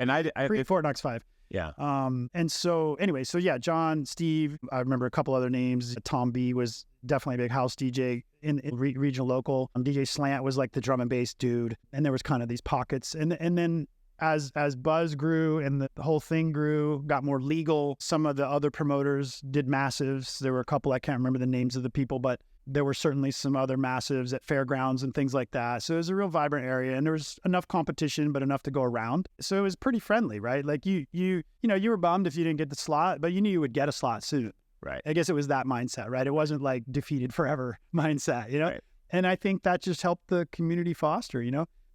Fort Knox 5. Yeah. And so anyway, John, Steve, I remember a couple other names. Tom B was definitely a big house DJ in regional local. DJ Slant was like the drum and bass dude. And there was kind of these pockets. And then as Buzz grew and the whole thing grew, got more legal, some of the other promoters did massives. There were a couple, I can't remember the names of the people, but there were certainly some other massives at fairgrounds and things like that. So it was a real vibrant area, and there was enough competition, but enough to go around. So it was pretty friendly, right? Like you were bummed if you didn't get the slot, but you knew you would get a slot soon. Right. I guess it was that mindset, right? It wasn't like defeated forever mindset, Right. And I think that just helped the community foster,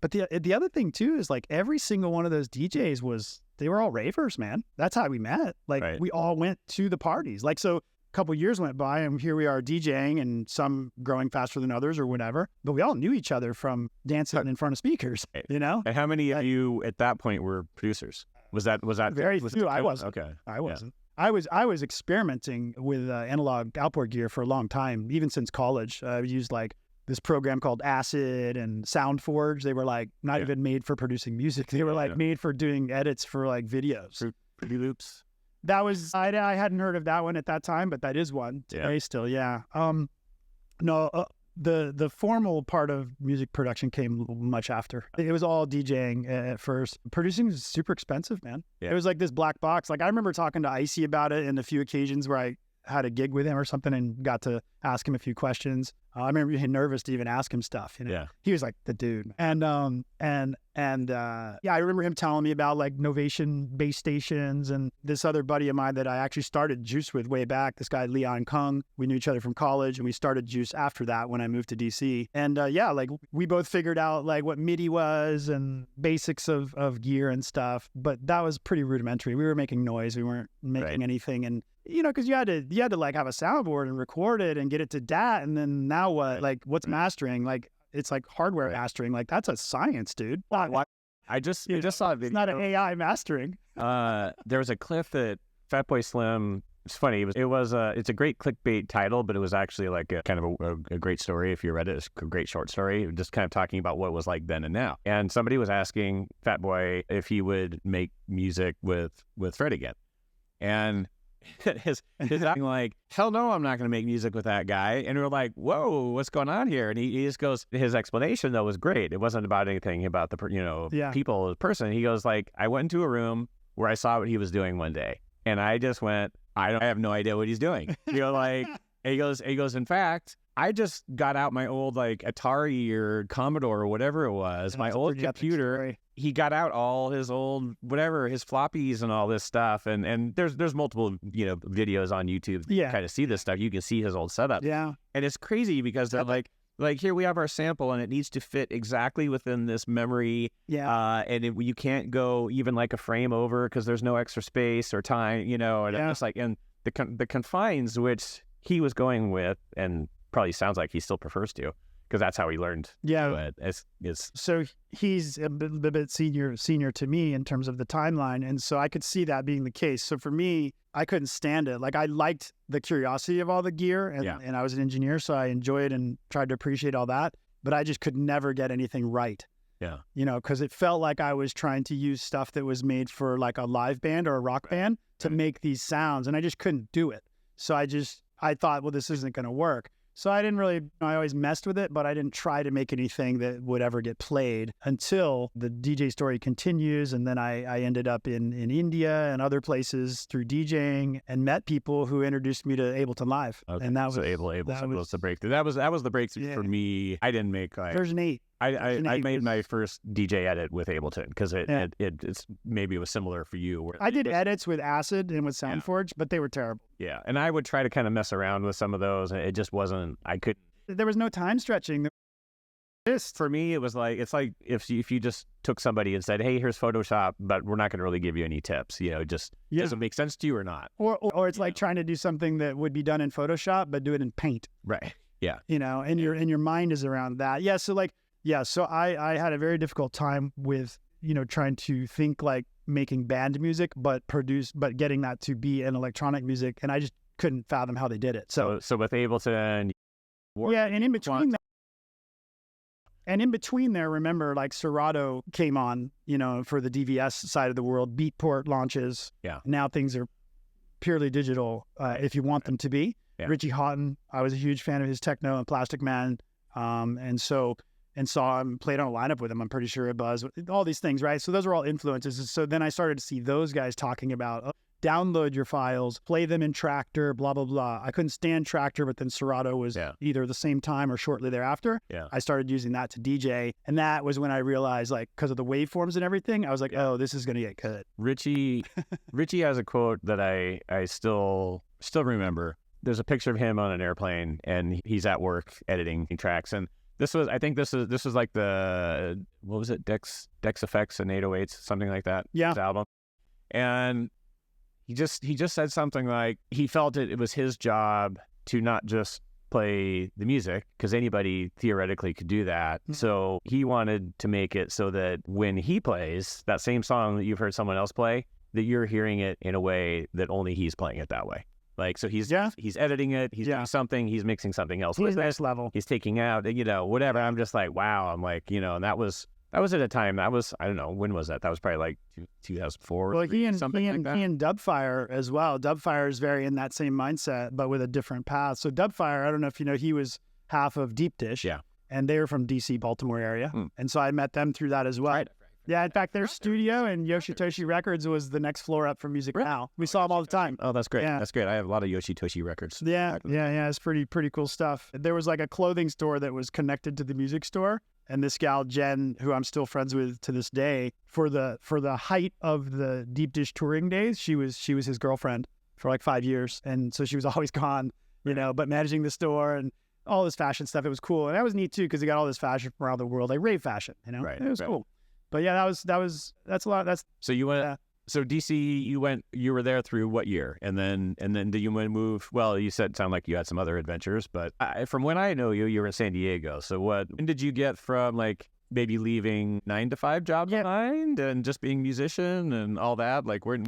But the other thing too is like every single one of those DJs they were all ravers, man. That's how we met. Like we all went to the parties. Like so. Couple years went by and here we are DJing, and some growing faster than others or whatever, but we all knew each other from dancing in front of speakers, And how many of you at that point were producers? Was that very few? I wasn't. Okay. I wasn't. Yeah. I was experimenting with analog outboard gear for a long time, even since college. I used like this program called Acid and SoundForge. They were like not even made for producing music. They were like made for doing edits for like videos. Fruity Loops. That was, I hadn't heard of that one at that time, but that is one today still. Yeah. The formal part of music production came much after. It was all DJing at first. Producing was super expensive, man. Yeah. It was like this black box. Like I remember talking to Icy about it in a few occasions where I had a gig with him or something and got to ask him a few questions. I remember being nervous to even ask him stuff. You know? Yeah. He was like the dude. And I remember him telling me about like Novation base stations and this other buddy of mine that I actually started Juice with way back. This guy Leon Kung. We knew each other from college, and we started Juice after that when I moved to DC. And like we both figured out like what MIDI was and basics of gear and stuff. But that was pretty rudimentary. We were making noise. We weren't making anything. And you know, because you had to like have a soundboard and record it and get it to DAT, and then now what? Like, what's mastering? Like, it's like hardware mastering. Like, that's a science, dude. I just saw a video. It's not an AI mastering. There was a clip that Fatboy Slim. It's funny. It's a great clickbait title, but it was actually like a kind of a great story. If you read it, it's a great short story, just kind of talking about what it was like then and now. And somebody was asking Fatboy if he would make music with Fred again, and his acting like, hell no, I'm not going to make music with that guy. And we were like, whoa, what's going on here? And he just goes, his explanation though was great. It wasn't about anything about the people, the person. He goes like, I went into a room where I saw what he was doing one day, and I just went, I have no idea what he's doing. You know, like, and he goes, in fact, I just got out my old like Atari or Commodore or whatever it was, my old computer. He got out all his old whatever, his floppies and all this stuff, and there's multiple videos on YouTube to kind of see this stuff. You can see his old setup. Yeah, and it's crazy because they're like here we have our sample and it needs to fit exactly within this memory. Yeah, and you can't go even like a frame over because there's no extra space or time. And it's like, and the confines which he was going with, and probably sounds like he still prefers to, because that's how he learned. Yeah. So he's a bit senior to me in terms of the timeline. And so I could see that being the case. So for me, I couldn't stand it. Like, I liked the curiosity of all the gear, and I was an engineer, so I enjoyed and tried to appreciate all that. But I just could never get anything right. Yeah. Because it felt like I was trying to use stuff that was made for like a live band or a rock band to make these sounds. And I just couldn't do it. So I thought, well, this isn't going to work. So I didn't really, I always messed with it, but I didn't try to make anything that would ever get played until the DJ story continues. And then I ended up in India and other places through DJing, and met people who introduced me to Ableton Live. Okay. And that was Ableton was the breakthrough. That was the breakthrough for me. I didn't make version 8. I made my first DJ edit with Ableton because it's maybe it was similar for you. I did edits with Acid and with SoundForge, but they were terrible. Yeah, and I would try to kind of mess around with some of those, and it just wasn't. I couldn't. There was no time stretching. For me, it was like, it's like if you just took somebody and said, "Hey, here's Photoshop, but we're not going to really give you any tips." Does it make sense to you or not? Or it's like trying to do something that would be done in Photoshop, but do it in Paint. Right. Yeah. And your mind is around that. Yeah. So like. Yeah, so I had a very difficult time with, trying to think like making band music, but getting that to be an electronic music, and I just couldn't fathom how they did it. So with Ableton, and in between there, remember, like Serato came on, for the DVS side of the world, Beatport launches. Yeah. Now things are purely digital, if you want them to be. Yeah. Richie Houghton, I was a huge fan of his techno and Plastic Man, and saw him, played on a lineup with him, I'm pretty sure, at Buzz, all these things, right? So those are all influences. So then I started to see those guys talking about, download your files, play them in Tractor, blah, blah, blah. I couldn't stand Tractor, but then Serato was either the same time or shortly thereafter. Yeah. I started using that to DJ. And that was when I realized, like, because of the waveforms and everything, I was like, oh, this is going to get good. Richie has a quote that I still remember. There's a picture of him on an airplane, and he's at work editing tracks. And this was like the, what was it? Dex Effects and 808s, something like that. Yeah. His album. And he just said something like he felt it was his job to not just play the music, because anybody theoretically could do that. Mm-hmm. So he wanted to make it so that when he plays that same song that you've heard someone else play, that you're hearing it in a way that only he's playing it that way. Like, so he's editing it, he's doing something, he's mixing something else. He's next level. He's taking out, whatever. I'm just like, wow. I'm like, and that was at a time, I don't know, when was that? That was probably like 2004. Well, he and Dubfire as well. Dubfire is very in that same mindset, but with a different path. So Dubfire, I don't know if you know, he was half of Deep Dish. Yeah. And they were from DC, Baltimore area. And so I met them through that as well. Right. Yeah, in fact, their studio in Yoshitoshi Records was the next floor up from Music Now. We saw them all the time. Oh, that's great. Yeah. That's great. I have a lot of Yoshitoshi records. Yeah. It's pretty cool stuff. There was like a clothing store that was connected to the music store. And this gal, Jen, who I'm still friends with to this day, for the height of the Deep Dish touring days, she was his girlfriend for like 5 years. And so she was always gone, but managing the store and all this fashion stuff. It was cool. And that was neat too, because he got all this fashion from around the world, like rave fashion, Right. It was cool. But yeah, that's a lot. So you went, so DC, you were there through what year? And then did you move? Well, you said, it sounded like you had some other adventures, but from when I know you were in San Diego. So when did you get from like maybe leaving 9 to 5 jobs behind and just being a musician and all that? Like when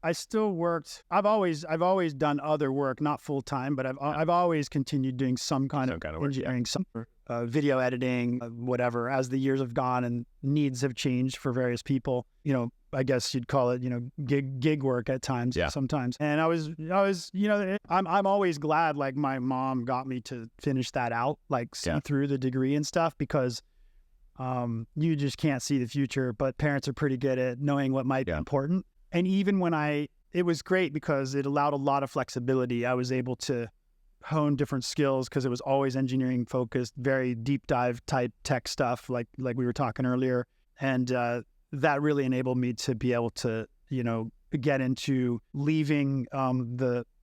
I still worked. I've always done other work, not full time, but I've always continued doing some kind of work, engineering, some video editing, whatever. As the years have gone and needs have changed for various people, I guess you'd call it, gig work at times, sometimes. And I was, I'm always glad like my mom got me to finish that out, like see through the degree and stuff, because you just can't see the future, but parents are pretty good at knowing what might be important. And even when it was great because it allowed a lot of flexibility. I was able to hone different skills because it was always engineering focused, very deep dive type tech stuff like we were talking earlier. And that really enabled me to be able to, get into leaving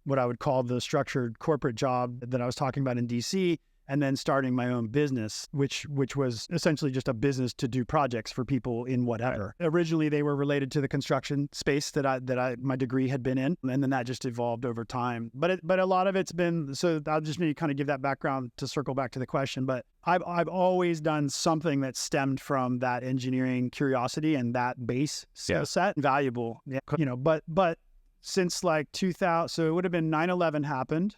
what I would call the structured corporate job that I was talking about in DC, and then starting my own business, which was essentially just a business to do projects for people in whatever. Originally, they were related to the construction space that my degree had been in, and then that just evolved over time. But a lot of it's been, so I'll just maybe kind of give that background to circle back to the question. But I've always done something that stemmed from that engineering curiosity and that base skill set, valuable. But since like 2000, so it would have been 9/11 happened.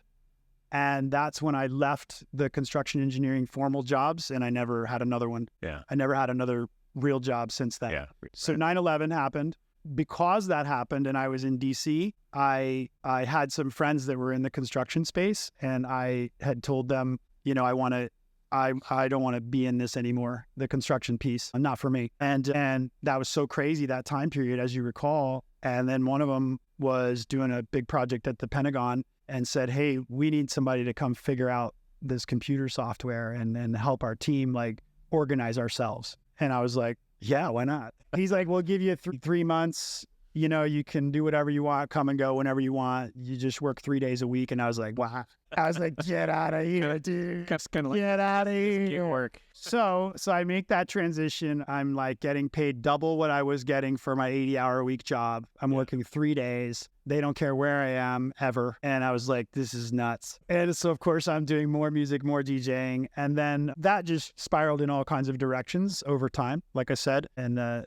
And that's when I left the construction engineering formal jobs, and I never had another one. Yeah. I never had another real job since then. Yeah. So 9/11 happened. Because that happened and I was in DC, I had some friends that were in the construction space, and I had told them, I don't want to be in this anymore, the construction piece, not for me. And that was so crazy, that time period, as you recall. And then one of them was doing a big project at the Pentagon and said, hey, we need somebody to come figure out this computer software and help our team like organize ourselves. And I was like, yeah, why not? He's like, we'll give you 3 months. You can do whatever you want, come and go whenever you want. You just work 3 days a week. And I was like, wow. I was like, get out of here, dude. That's kind of like, get out of here. Work. So I make that transition. I'm like getting paid double what I was getting for my 80-hour-a-week job. I'm working 3 days. They don't care where I am ever. And I was like, this is nuts. And so, of course, I'm doing more music, more DJing. And then that just spiraled in all kinds of directions over time, like I said. And, I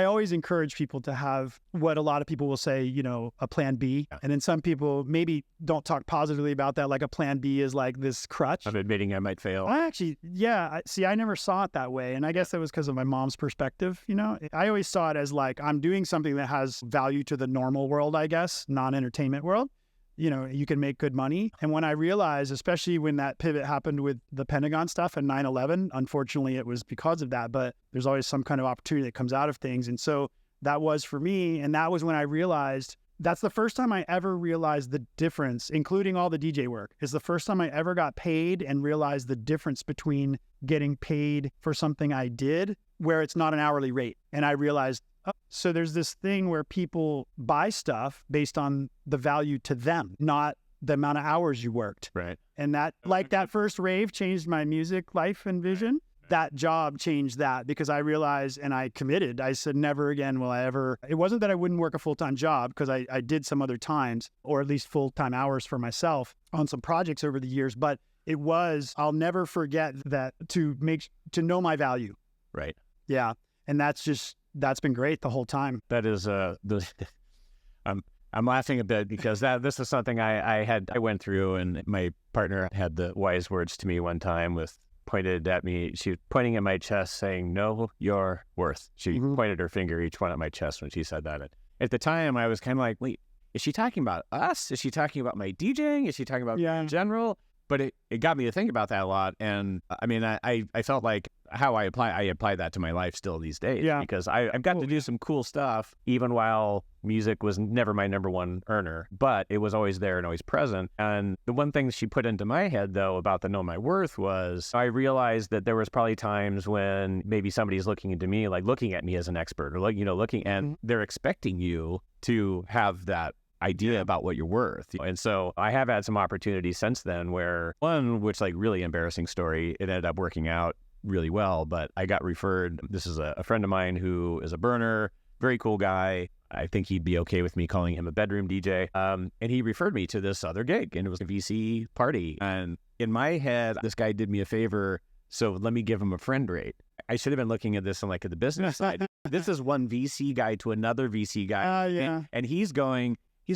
always encourage people to have what a lot of people will say, a plan B. Yeah. And then some people maybe don't talk positively about that. Like a plan B is like this crutch. I'm admitting I might fail. I never saw it that way. And I guess that was because of my mom's perspective. I always saw it as like, I'm doing something that has value to the normal world, I guess, non-entertainment world. You can make good money. And when I realized, especially when that pivot happened with the Pentagon stuff and 9/11, unfortunately, it was because of that, but there's always some kind of opportunity that comes out of things. And so that was for me. And that was when I realized, that's the first time I ever realized the difference, including all the DJ work, is the first time I ever got paid and realized the difference between getting paid for something I did where it's not an hourly rate. And I realized, so there's this thing where people buy stuff based on the value to them, not the amount of hours you worked. Right. And that, like that first rave changed my music life and vision. That job changed that because I realized and I committed. I said, never again will I ever. It wasn't that I wouldn't work a full-time job because I did some other times, or at least full-time hours for myself on some projects over the years. But it was, I'll never forget that to know my value. Right. Yeah. And that's been great the whole time. That is I'm laughing a bit because this is something I went through, and my partner had the wise words to me one time pointed at me. She was pointing at my chest saying, know your worth. She pointed her finger each one at my chest when she said that. At the time I was kind of like, wait, is she talking about us? Is she talking about my DJing? Is she talking about Yeah. in general? But it got me to think about that a lot. And I mean, I felt like how I apply that to my life still these days. Yeah. Because I've got to do some cool stuff, even while music was never my number one earner, but it was always there and always present. And the one thing she put into my head, though, about the Know My Worth was I realized that there was probably times when maybe somebody's looking into me, like looking at me as an expert, or like, looking, and they're expecting you to have that idea about what you're worth. And so I have had some opportunities since then where one, which like really embarrassing story, it ended up working out really well, but I got referred. This is a friend of mine who is a burner, very cool guy. I think he'd be okay with me calling him a bedroom DJ. And he referred me to this other gig, and it was a VC party. And in my head, this guy did me a favor, so let me give him a friend rate. I should have been looking at this on like the business side. This is one VC guy to another VC guy. Yeah. And he's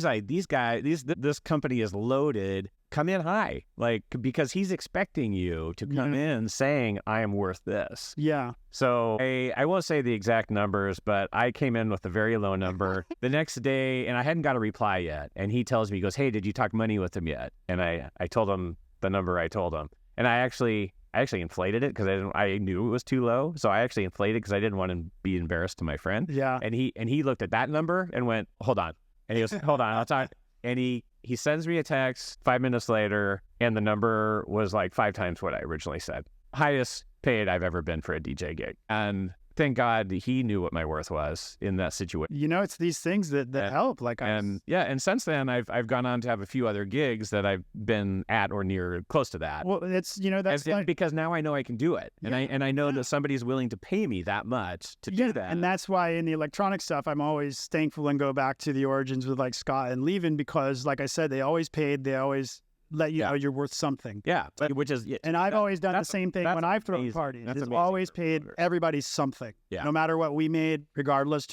like, these guys, this company is loaded. Come in high, like, because he's expecting you to come in saying, I am worth this. Yeah. So I won't say the exact numbers, but I came in with a very low number the next day, and I hadn't got a reply yet. And he tells me, he goes, hey, did you talk money with him yet? And I told him the number I told him. And I actually inflated it because I knew it was too low. So I actually inflated it because I didn't want to be embarrassed to my friend. Yeah. And he looked at that number and went, hold on. And he goes, hold on, I'll talk. And he sends me a text 5 minutes later, and the number was like 5 times what I originally said. Highest paid I've ever been for a DJ gig. And thank God he knew what my worth was in that situation. It's these things that help. Like, and since then I've gone on to have a few other gigs that I've been at or near close to that. Well, it's that's like, because now I know I can do it, and I know that somebody's willing to pay me that much to do that. And that's why in the electronic stuff, I'm always thankful and go back to the origins with like Scott and Levin, because like I said, they always paid, they always let you know you're worth something. Yeah, which is, and I've always done the same thing when I've thrown parties. It's always paid everybody something, no matter what we made, regardless.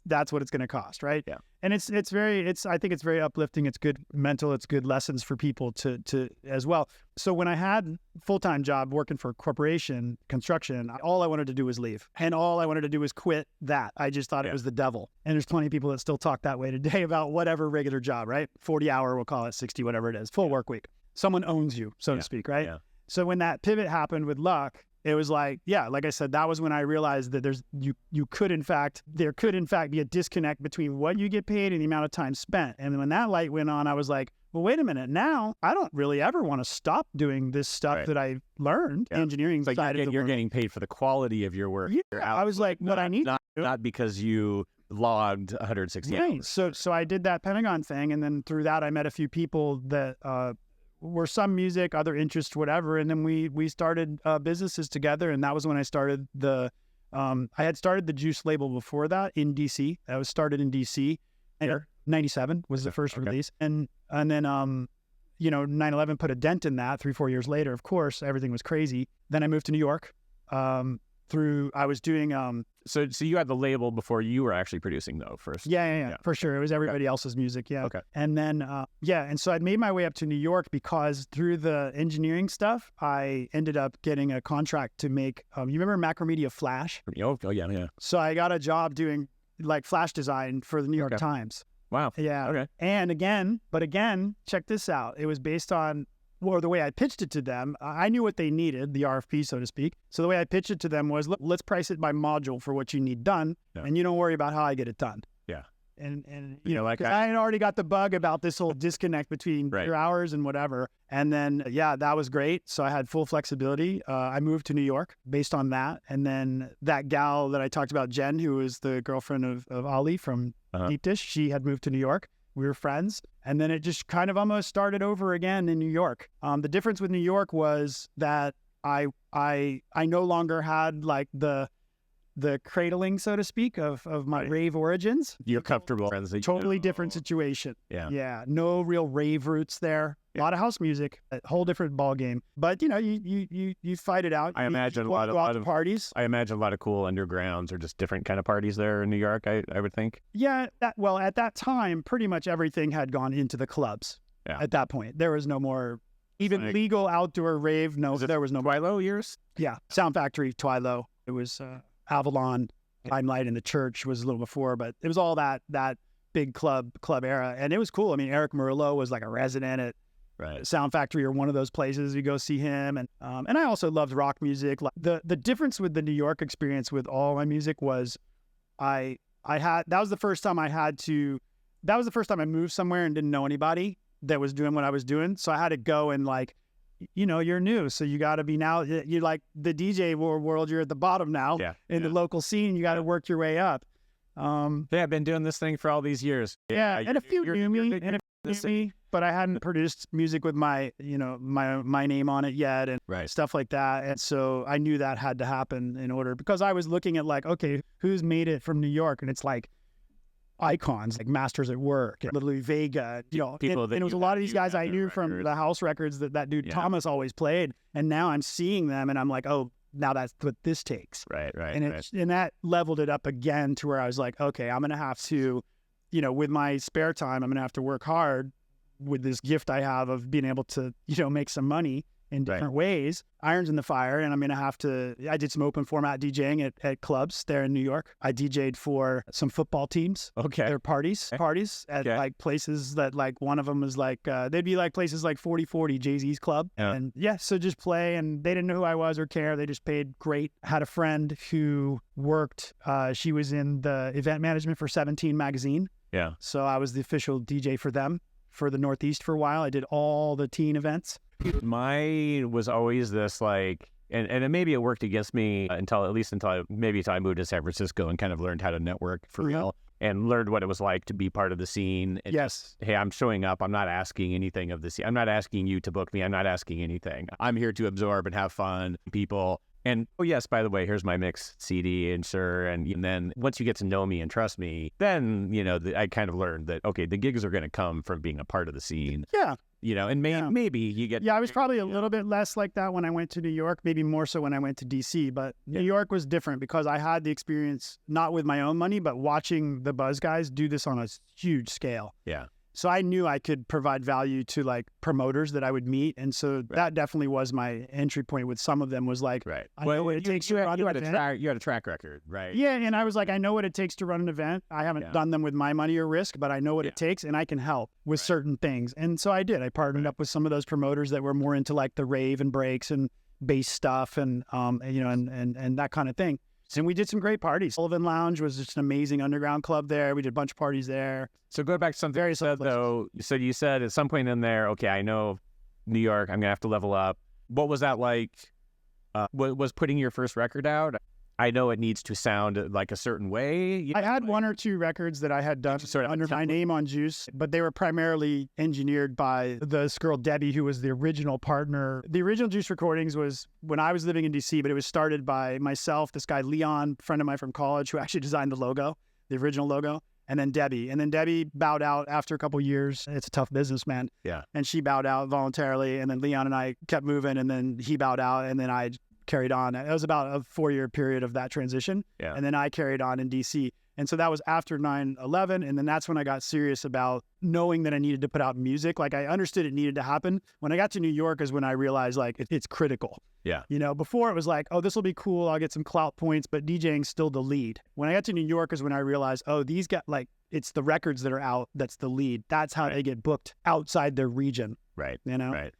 That's what it's going to cost, right? Yeah. And I think it's very uplifting. It's good mental. It's good lessons for people to as well. So when I had full-time job working for a corporation, construction, all I wanted to do was leave, and all I wanted to do was quit that. I just thought it was the devil. And there's plenty of people that still talk that way today about whatever regular job, right? 40 hour, we'll call it 60, whatever it is, full work week. Someone owns you, so to speak, right? Yeah. So when that pivot happened with Luck, it was like, like I said, that was when I realized that there could in fact be a disconnect between what you get paid and the amount of time spent. And when that light went on, I was like, well, wait a minute. Now I don't really ever want to stop doing this stuff that I learned, engineering side of the work. You're getting paid for the quality of your work. Yeah, I was like, what I need not because you logged 160 hours. So I did that Pentagon thing, and then through that I met a few people that were some music, other interests, whatever, and then we started businesses together, and that was when I started I had started the Juice label before that in DC. I was started in DC. 97 was the first release, and then 9/11 put a dent in that. 3-4 years later, of course, everything was crazy. Then I moved to New York. I was doing so you had the label before you were actually producing, though, first. Yeah, for sure. It was everybody else's music. Yeah. Okay. And then and so I made my way up to New York because through the engineering stuff, I ended up getting a contract to make you remember Macromedia Flash? Oh yeah. So I got a job doing like flash design for the New York Times. Wow. Yeah. Okay. And again, check this out. It was based on the way I pitched it to them. I knew what they needed, the RFP, so to speak. So the way I pitched it to them was, let's price it by module for what you need done, and you don't worry about how I get it done. Yeah. And like I had already got the bug about this whole disconnect between your hours and whatever. And then, that was great. So I had full flexibility. I moved to New York based on that. And then that gal that I talked about, Jen, who was the girlfriend of Ali from Deep Dish, she had moved to New York. We were friends. And then it just kind of almost started over again in New York. The difference with New York was that I no longer had like the cradling, so to speak, of my rave origins. You're comfortable. Totally different situation. Yeah. No real rave roots there. A lot of house music, a whole different ball game. But you fight it out. I imagine a lot of parties. I imagine a lot of cool undergrounds or just different kind of parties there in New York. I would think. Yeah. At that time, pretty much everything had gone into the clubs. Yeah. At that point, there was no more even legal outdoor rave. No, there was no Twilo years. Yeah. Sound Factory, Twilo. It was Avalon, Limelight in the Church was a little before, but it was all that big club era. And it was cool. I mean, Eric Murillo was like a resident at Sound Factory or one of those places. You go see him. And I also loved rock music. Like the difference with the New York experience with all my music was that was the first time I moved somewhere and didn't know anybody that was doing what I was doing. So I had to go and like, you're new. So you got to be now, you're like the DJ world, you're at the bottom now in the local scene. You got to work your way up. I've been doing this thing for all these years. And a few knew me, but I hadn't produced music with my name on it yet and stuff like that. And so I knew that had to happen in order, because I was looking at like, okay, who's made it from New York? And it's like icons like Masters at Work, Literally Vega, people and it was a lot of these guys I knew from the house records that dude Thomas always played. And now I'm seeing them and I'm like, oh, now that's what this takes. And that leveled it up again to where I was like, okay, I'm going to have to, with my spare time, I'm going to have to work hard with this gift I have of being able to, make some money in different ways, irons in the fire. And I'm going to have to, I did some open format DJing at clubs there in New York. I DJ'd for some football teams. Their parties at like places that like one of them was like, they'd be like places like 4040 Jay-Z's club. And so just play, and they didn't know who I was or care. They just paid great. Had a friend who worked, she was in the event management for 17 magazine. So I was the official DJ for them for the Northeast for a while. I did all the teen events. Mine was always this like, and maybe it worked against me until I moved to San Francisco and kind of learned how to network for real and learned what it was like to be part of the scene. And just, hey, I'm showing up. I'm not asking anything of the scene. I'm not asking you to book me. I'm not asking anything. I'm here to absorb and have fun, people. And oh yes, by the way, here's my mix CD, and then once you get to know me and trust me, then I kind of learned that okay, the gigs are going to come from being a part of the scene. And maybe you get... I was probably a little bit less like that when I went to New York, maybe more so when I went to DC, but New York was different because I had the experience, not with my own money, but watching the Buzz guys do this on a huge scale. So I knew I could provide value to like promoters that I would meet. And so that definitely was my entry point with some of them was like, I know what it takes to run an event. You had a track record, right? Yeah. And I was like, I know what it takes to run an event. I haven't done them with my money or risk, but I know what it takes and I can help with certain things. And so I did. I partnered up with some of those promoters that were more into like the rave and breaks and bass stuff and that kind of thing. And we did some great parties. Sullivan Lounge was just an amazing underground club there. We did a bunch of parties there. So go back to something you said, though. So you said at some point in there, okay, I know New York, I'm going to have to level up. What was that like? Was putting your first record out? I know it needs to sound like a certain way. I had one or two records that I had done under my name on Juice, but they were primarily engineered by this girl, Debbie, who was the original partner. The original Juice recordings was when I was living in DC, but it was started by myself, this guy, Leon, a friend of mine from college, who actually designed the logo, the original logo, and then Debbie. And then Debbie bowed out after a couple of years. It's a tough business, man. And she bowed out voluntarily, and then Leon and I kept moving, and then he bowed out, and then I carried on. It was about a 4-year period of that transition. And then I carried on in DC. And so that was after 9/11. And then that's when I got serious about knowing that I needed to put out music. Like I understood it needed to happen. When I got to New York is when I realized like it's critical. Before it was like, oh, this will be cool. I'll get some clout points, but DJing's still the lead. When I got to New York is when I realized, oh, these got like, it's the records that are out. That's the lead. That's how they get booked outside their region. That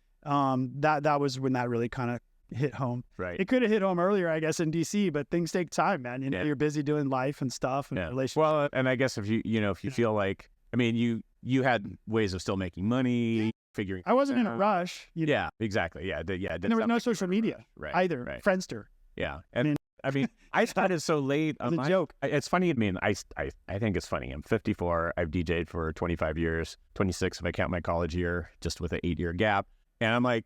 was when that really kind of hit home. It could have hit home earlier, I guess, in DC, but things take time, man. You're busy doing life and stuff and relationships. Well, and I guess if you feel like, I mean, you had ways of still making money, figuring. I wasn't in a rush. Exactly. And there was no social media either. Friendster. And I mean, I started so late. It's a joke. It's funny. I mean, I think it's funny. I'm 54. I've DJed for 25 years, 26 if I count my college year, just with an 8-year gap. And I'm like,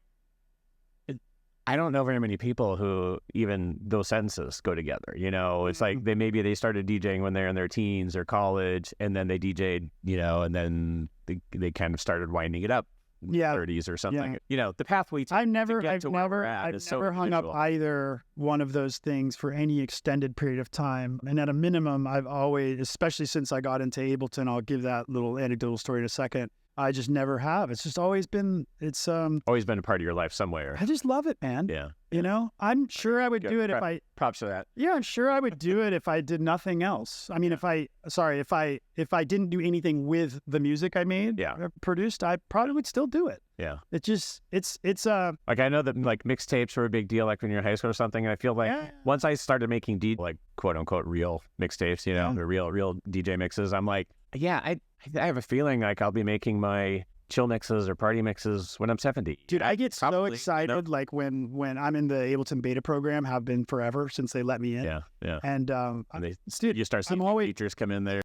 I don't know very many people who even those sentences go together. It's like they started DJing when they're in their teens or college, and then they DJed, and then they kind of started winding it up. 30s or something. The pathway I've never hung up either one of those things for any extended period of time. And at a minimum, I've always, especially since I got into Ableton, I'll give that little anecdotal story in a second. I just never have. It's just always been, Always been a part of your life somewhere. I just love it, man. Yeah. You know, I'm sure I would do it if I, Props for that. yeah, I'm sure I would do it if I did nothing else. I mean, if I didn't do anything with the music I made, produced, I probably would still do it. Yeah. It just, it's like, I know that like mixtapes were a big deal, like when you're in high school or something. And I feel like once I started making like quote unquote real mixtapes, you know, the real DJ mixes, I'm like, I have a feeling like I'll be making my chill mixes or party mixes when I'm 70. Dude, I get so excited like when I'm in the Ableton beta program, have been forever since they let me in. Yeah. And dude, you start seeing features come in there.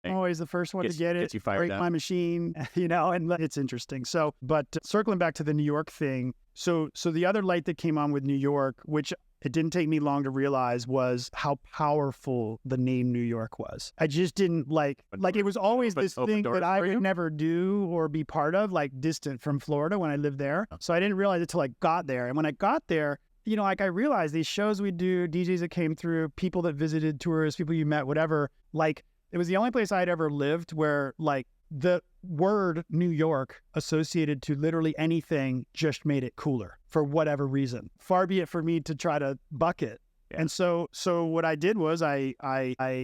I'm always the first one to get it, break up. My machine, you know, and it's interesting. So, but circling back to the New York thing, so the other light that came on with New York, which it didn't take me long to realize, was how powerful the name New York was. I just didn't like it was always this thing that I would never do or be part of, like distant from Florida when I lived there. So I didn't realize it till I got there. And when I got there, you know, like I realized these shows we do, DJs that came through, people that visited, tourists, people you met, whatever, like it was the only place I'd ever lived where like the word New York associated to literally anything just made it cooler for whatever reason. Far be it for me to try to buck it. Yeah. And so what I did was I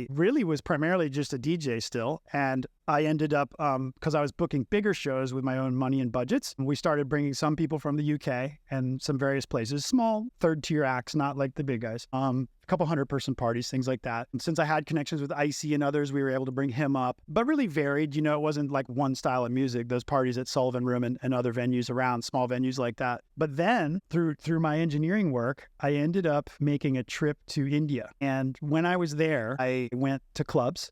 really was primarily just a DJ still. And I ended up, because I was booking bigger shows with my own money and budgets, we started bringing some people from the UK and some various places, small third tier acts, not like the big guys, a couple 100-person parties, things like that. And since I had connections with Icy and others, we were able to bring him up, but really varied. You know, it wasn't like one style of music, those parties at Sullivan Room and other venues around, small venues like that. But then through my engineering work, I ended up making a trip to India. And when I was there, I went to clubs.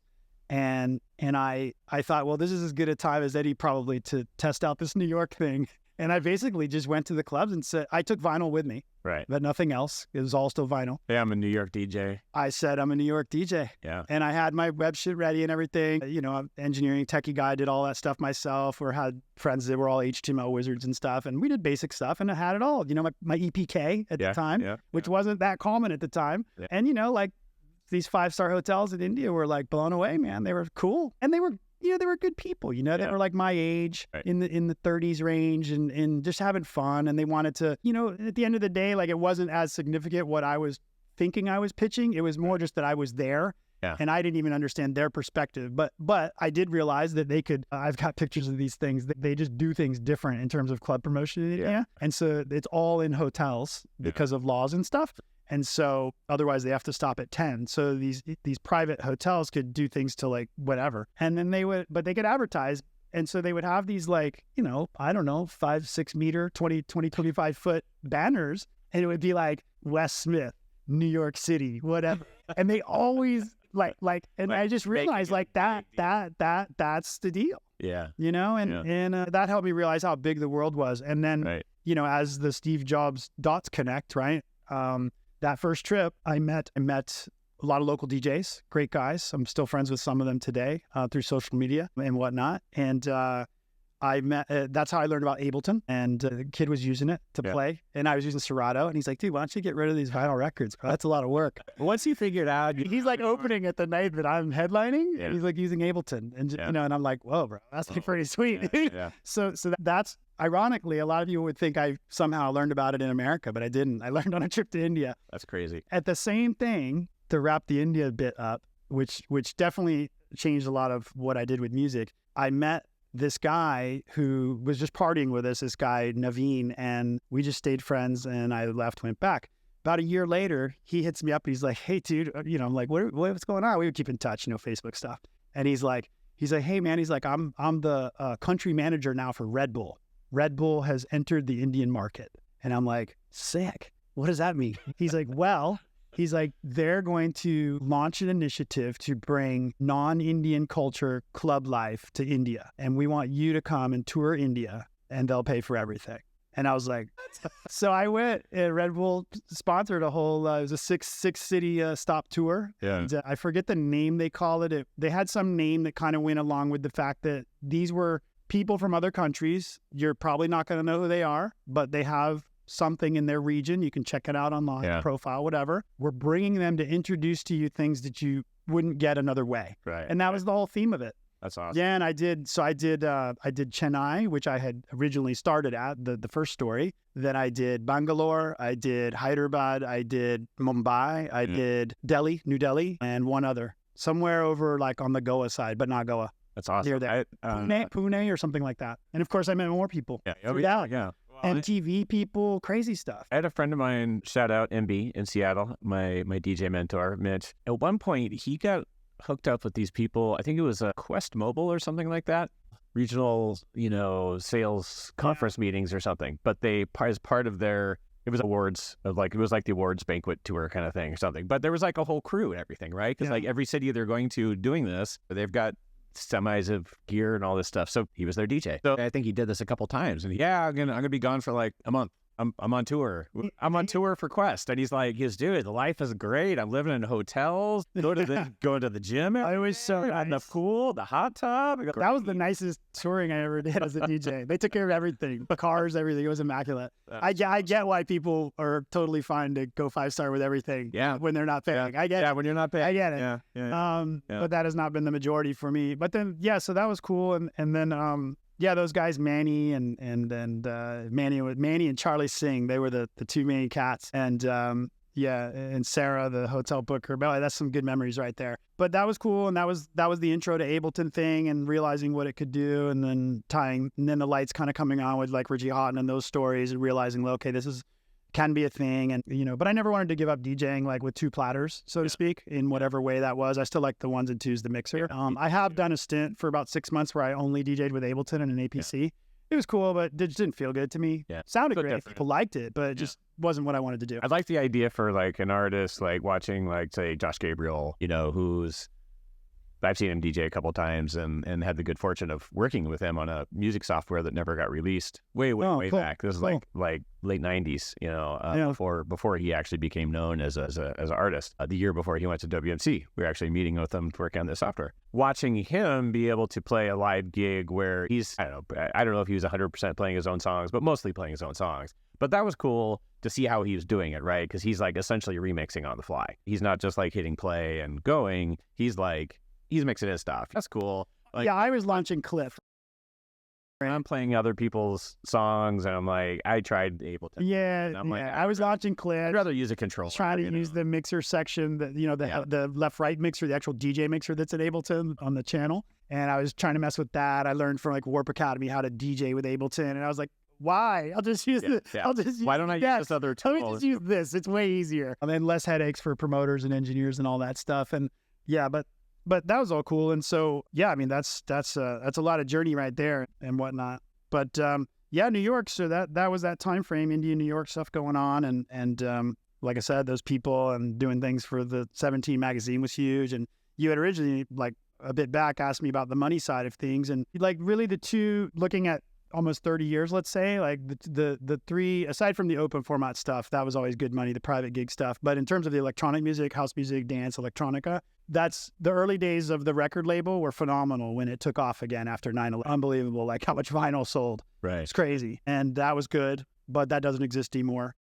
And I thought, well, this is as good a time as any probably to test out this New York thing. And I basically just went to the clubs and said, I took vinyl with me, right? But nothing else. It was all still vinyl. Yeah, I'm a New York DJ. I said, I'm a New York DJ. Yeah. And I had my web shit ready and everything. You know, I'm engineering techie guy, did all that stuff myself, or had friends that were all HTML wizards and stuff. And we did basic stuff and I had it all. You know, my EPK at the time, which wasn't that common at the time. Yeah. And, you know, like, these 5-star hotels in India were like blown away, man. They were cool. And they were, you know, they were good people, you know, they were like my age, in the 30s range and just having fun. And they wanted to, you know, at the end of the day, like it wasn't as significant what I was thinking I was pitching. It was more just that I was there. Yeah. And I didn't even understand their perspective. But I did realize that they could, I've got pictures of these things, they just do things different in terms of club promotion in India. And so it's all in hotels because of laws and stuff. And so otherwise they have to stop at 10. So these private hotels could do things to like whatever. And then they could advertise. And so they would have these like, you know, I don't know, 5-6 meter, 25 foot banners. And it would be like Wes Smith, New York City, whatever. And they always and I just realized like that's the deal. Yeah. You know, and that helped me realize how big the world was. And then, you know, as the Steve Jobs dots connect, right? That first trip, I met a lot of local DJs, great guys. I'm still friends with some of them today through social media and whatnot. And I met, that's how I learned about Ableton. And the kid was using it to play. And I was using Serato. And he's like, dude, why don't you get rid of these vinyl records? Bro? That's a lot of work. Once you figured out, he's like opening at the night that I'm headlining. And he's like using Ableton. And, you know, and I'm like, whoa, bro, that's pretty sweet. So that's, ironically, a lot of you would think I somehow learned about it in America, but I didn't. I learned on a trip to India. That's crazy. At the same thing, to wrap the India bit up, which definitely changed a lot of what I did with music, I met this guy who was just partying with us, this guy, Naveen, and we just stayed friends, and I went back. About a year later, he hits me up, and he's like, hey, dude, you know, I'm like, what's going on? We would keep in touch, you know, Facebook stuff. And he's like, hey, man, he's like, I'm the country manager now for Red Bull. Red Bull has entered the Indian market. And I'm like, sick. What does that mean? He's like, well, they're going to launch an initiative to bring non-Indian culture club life to India. And we want you to come and tour India and they'll pay for everything. And I was like, so I went and Red Bull sponsored a whole, it was a six city stop tour. Yeah. And, I forget the name they call it. They had some name that kind of went along with the fact that these were people from other countries. You're probably not going to know who they are, but they have something in their region. You can check it out online, profile, whatever. We're bringing them to introduce to you things that you wouldn't get another way. Right. And that was the whole theme of it. That's awesome. Yeah, and I did Chennai, which I had originally started at, the first story. Then I did Bangalore, I did Hyderabad, I did Mumbai, I did Delhi, New Delhi, and one other. Somewhere over like on the Goa side, but not Goa. That's awesome. Near there. Pune or something like that. And of course I met more people. Yeah. Yeah. MTV people, crazy stuff. I had a friend of mine, shout out MB in Seattle, my DJ mentor, Mitch. At one point, he got hooked up with these people. I think it was a Quest Mobile or something like that. Regional, sales conference meetings or something. But they, as part of their, it was awards, it was like the awards banquet tour kind of thing or something. But there was like a whole crew and everything, right? Because like every city they're going to doing this, they've got semis of gear and all this stuff. So he was their DJ. So I think he did this a couple times. And I'm gonna be gone for like a month. I'm on tour. I'm on tour for Quest. And he's like, dude, the life is great. I'm living in hotels, going to the gym. I was so nice. The pool, the hot tub. That was the nicest touring I ever did as a DJ. They took care of everything, the cars, everything. It was immaculate. I get why people are totally fine to go 5-star with everything. Yeah. When they're not paying. I get it. Yeah, when you're not paying. I get it. Yeah. But that has not been the majority for me. But then, so that was cool. And then, those guys, Manny and Manny and Charlie Singh, they were the two main cats. And and Sarah, the hotel booker. But that's some good memories right there. But that was cool, and that was the intro to Ableton thing and realizing what it could do, and then the lights kind of coming on with like Richie Houghton and those stories, and realizing, well, okay, this can be a thing. And but I never wanted to give up DJing like with two platters, so to speak, in whatever way that was. I still like the 1s and 2s, the mixer. I have done a stint for about 6 months where I only DJ'd with Ableton and an APC. It was cool, but it just didn't feel good to me. Sounded great. Different. People liked it, but it just wasn't what I wanted to do. I like the idea for like an artist, like watching like say Josh Gabriel, who's, I've seen him DJ a couple times and had the good fortune of working with him on a music software that never got released way cool. back. This is like late 90s, before he actually became known as an artist. The year before he went to WMC, we were actually meeting with him to work on this software. Watching him be able to play a live gig where he's, I don't know if he was 100% playing his own songs, but mostly playing his own songs. But that was cool to see how he was doing it, right? Because he's like essentially remixing on the fly. He's not just like hitting play and going. He's mixing his stuff. That's cool. I was launching Cliff. I'm playing other people's songs, and I'm like, I tried Ableton. I was launching Cliff. I'd rather use a controller. Trying to use the mixer section, the left-right mixer, the actual DJ mixer that's in Ableton on the channel. And I was trying to mess with that. I learned from like Warp Academy how to DJ with Ableton, and I was like, why? I'll just use this. Yeah. Why don't I use this other tool? Let me just use this. It's way easier. And then less headaches for promoters and engineers and all that stuff. And but that was all cool. And so, I mean, that's a lot of journey right there and whatnot. But New York. So that was that time frame, India, New York stuff going on. And like I said, those people and doing things for the 17 magazine was huge. And you had originally, like a bit back, asked me about the money side of things. And like really the two, looking at almost 30 years, let's say, like the three, aside from the open format stuff, that was always good money, the private gig stuff. But in terms of the electronic music, house music, dance, electronica, that's the early days of the record label were phenomenal when it took off again after 9/11. Unbelievable, like how much vinyl sold. Right. It's crazy. And that was good, but that doesn't exist anymore.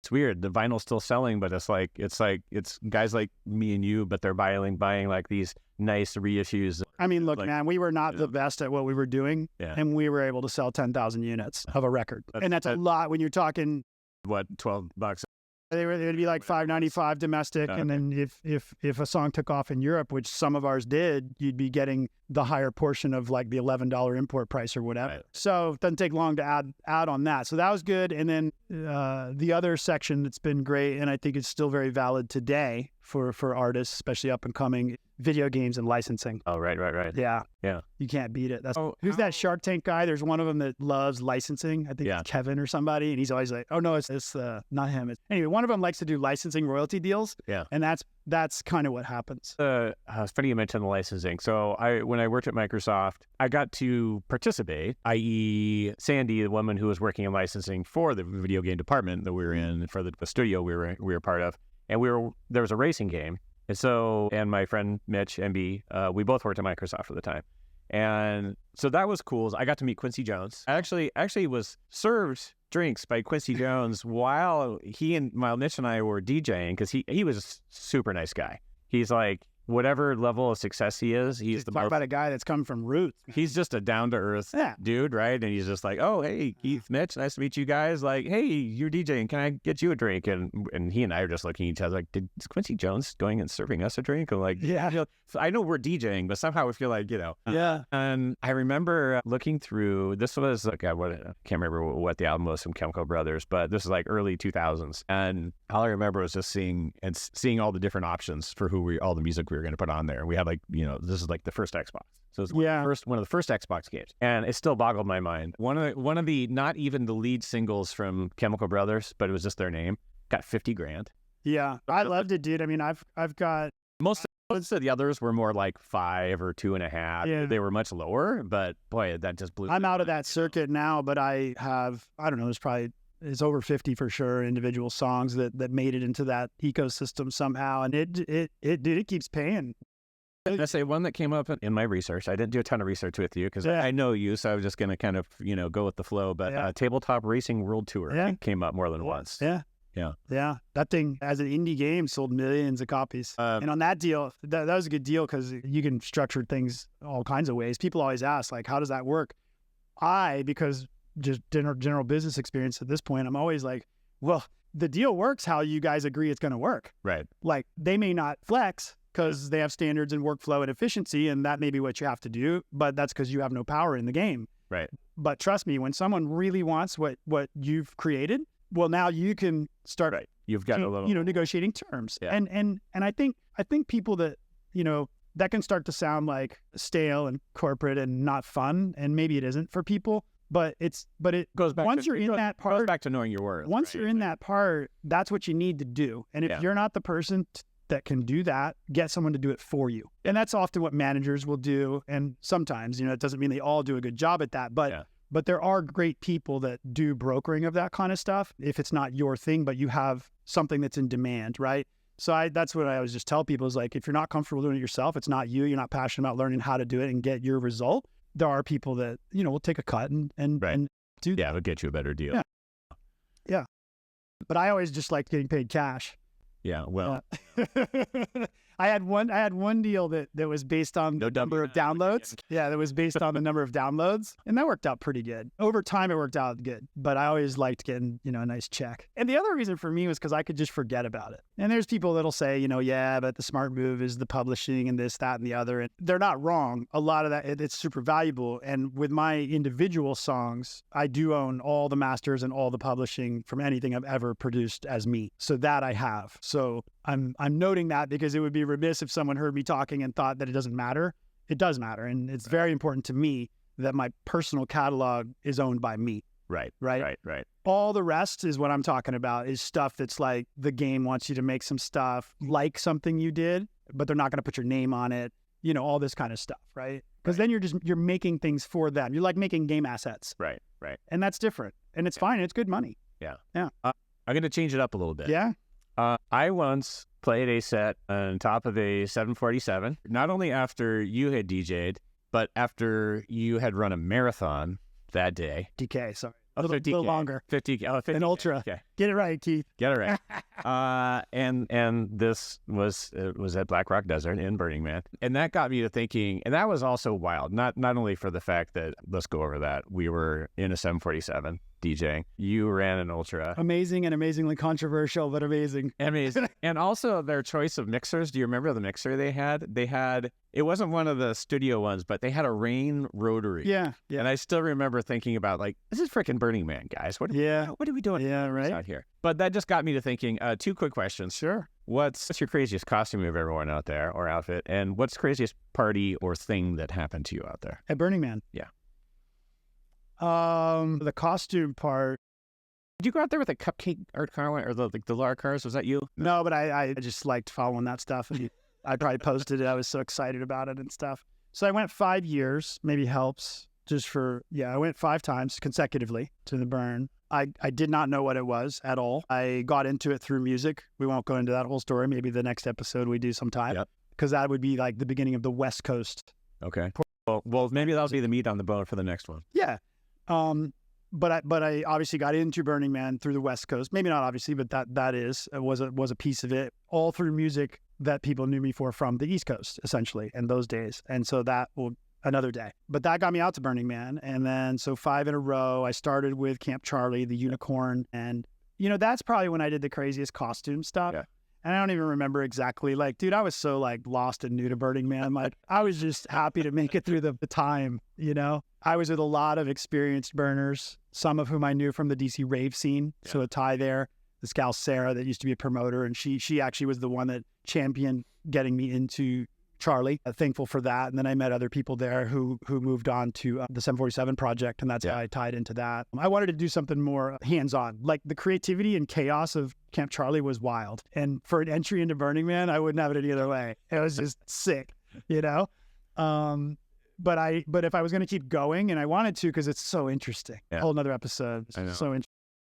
It's weird. The vinyl's still selling, but it's guys like me and you, but they're buying like these nice reissues. I mean, look, man, we were not the best at what we were doing, and we were able to sell 10,000 units of a record. And that's a lot when you're talking... What, $12? It would be like $5.95 domestic, and then if a song took off in Europe, which some of ours did, you'd be getting the higher portion of like the $11 import price or whatever. Right. So it doesn't take long to add on that. So that was good. And then the other section that's been great, and I think it's still very valid today for artists, especially up and coming, video games and licensing. Oh, right. Yeah. You can't beat it. Who's that Shark Tank guy? There's one of them that loves licensing. I think it's Kevin or somebody. And he's always like, oh, no, it's not him. Anyway, one of them likes to do licensing royalty deals. Yeah. And that's kind of what happens. It's funny you mentioned the licensing. So when I worked at Microsoft, I got to participate, i.e. Sandy, the woman who was working in licensing for the video game department that we were in, for the studio we were part of. And there was a racing game. And my friend Mitch, MB, we both worked at Microsoft at the time. And so that was cool. I got to meet Quincy Jones. I actually was served drinks by Quincy Jones while Mitch and I were DJing, because he was a super nice guy. He's like, whatever level of success he is, he's the talk about a guy that's come from roots. He's just a down to earth dude, right? And he's just like, oh, hey, Keith, Mitch, nice to meet you guys. Like, hey, you're DJing. Can I get you a drink? And he and I are just looking at each other like, is Quincy Jones going and serving us a drink? I'm like, yeah. You know, I know we're DJing, but somehow we feel like, you know. Yeah. And I remember looking through, this was like, I can't remember what the album was from Chemical Brothers, but this is like early 2000s. And all I remember was just seeing all the different options for all the music we were going to put on there. We had like, you know, this is like the first Xbox. So it's one of the first Xbox games. And it still boggled my mind. One of the, not even the lead singles from Chemical Brothers, but it was just their name, got $50,000. Yeah. I loved it, dude. I mean, I've got most of the others were more like 5 or 2.5. Yeah. They were much lower, but boy, that just blew. I'm out of that circuit now, but I don't know, it's over 50 for sure individual songs that made it into that ecosystem somehow. And it keeps paying. I say one that came up in my research. I didn't do a ton of research with you because I know you, so I was just going to kind of, you know, go with the flow. But Tabletop Racing World Tour came up more than once. Yeah. Yeah. Yeah. That thing, as an indie game, sold millions of copies. And on that deal, that was a good deal because you can structure things all kinds of ways. People always ask, like, how does that work? Because just general business experience at this point, I'm always like, well, the deal works how you guys agree it's going to work. Right. Like, they may not flex because they have standards and workflow and efficiency, and that may be what you have to do, but that's because you have no power in the game. Right. But trust me, when someone really wants what you've created, well, now you can start. Right. You've got a little, negotiating terms. Yeah. And I think people that, you know, that can start to sound like stale and corporate and not fun, and maybe it isn't for people. But it goes back once you're in that part, goes back to knowing your worth. Once you're in that part, that's what you need to do. And if you're not the person that can do that, get someone to do it for you. And that's often what managers will do. And sometimes, you know, it doesn't mean they all do a good job at that, but there are great people that do brokering of that kind of stuff. If it's not your thing, but you have something that's in demand, right? So that's what I always just tell people is like, if you're not comfortable doing it yourself, it's not you, you're not passionate about learning how to do it and get your result. There are people that, you know, will take a cut and do that. Yeah, it'll get you a better deal. Yeah. But I always just liked getting paid cash. Yeah, well, I had one deal that was based on the number of downloads. Yeah, that was based on the number of downloads, and that worked out pretty good. Over time, it worked out good, but I always liked getting, you know, a nice check. And the other reason for me was because I could just forget about it. And there's people that'll say, you know, yeah, but the smart move is the publishing and this, that, and the other. And they're not wrong. A lot of that, it's super valuable. And with my individual songs, I do own all the masters and all the publishing from anything I've ever produced as me. So that I have. So I'm noting that because it would be remiss if someone heard me talking and thought that it doesn't matter. It does matter. And it's very important to me that my personal catalog is owned by me. Right. All the rest is what I'm talking about, is stuff that's like the game wants you to make some stuff like something you did, but they're not going to put your name on it. You know, all this kind of stuff, right? Because then you're making things for them. You're like making game assets. Right. And that's different. And it's fine. It's good money. Yeah. I'm going to change it up a little bit. Yeah. I once played a set on top of a 747, not only after you had DJ'd, but after you had run a marathon that day. DK, sorry. A little longer. 50. An ultra. Okay. Get it right, Keith. Get it right. And this was at Black Rock Desert in Burning Man. And that got me to thinking, and that was also wild, not only for the fact that, let's go over that, we were in a 747 DJing. You ran an ultra. Amazing and amazingly controversial, but amazing. Amazing. And also their choice of mixers. Do you remember the mixer they had? It wasn't one of the studio ones, but they had a Rain rotary. Yeah. And I still remember thinking about, like, this is freaking Burning Man, guys. What are we doing out here? But that just got me to thinking, 2 quick questions. Sure. What's your craziest costume you've ever worn out there, or outfit? And what's the craziest party or thing that happened to you out there? At Burning Man? Yeah. The costume part. Did you go out there with a cupcake art car or the Lar cars? Was that you? No, but I just liked following that stuff. And I probably posted it. I was so excited about it and stuff. So I went 5 years, maybe helps I went 5 times consecutively to the Burn. I did not know what it was at all. I got into it through music. We won't go into that whole story. Maybe the next episode we do sometime. Yep. Because that would be like the beginning of the West Coast. Okay. Well, maybe that'll be the meat on the bone for the next one. Yeah. But I obviously got into Burning Man through the West Coast. Maybe not obviously, but that was a piece of it. All through music, that people knew me for from the East Coast, essentially, in those days. And so that will another day. But that got me out to Burning Man. And then so 5 in a row, I started with Camp Charlie, the unicorn. And, you know, that's probably when I did the craziest costume stuff. Yeah. And I don't even remember exactly, like, dude, I was so like lost and new to Burning Man. Like, I was just happy to make it through the time, you know? I was with a lot of experienced burners, some of whom I knew from the DC rave scene. Yeah. So a tie there, this gal, Sarah, that used to be a promoter. And she actually was the one that championed getting me into Charlie. Thankful for that. And then I met other people there who moved on to the 747 project. And that's how I tied into that. I wanted to do something more hands-on. Like the creativity and chaos of Camp Charlie was wild. And for an entry into Burning Man, I wouldn't have it any other way. It was just sick, you know? But if I was going to keep going, and I wanted to, because it's so interesting, a whole nother episode. It's so interesting.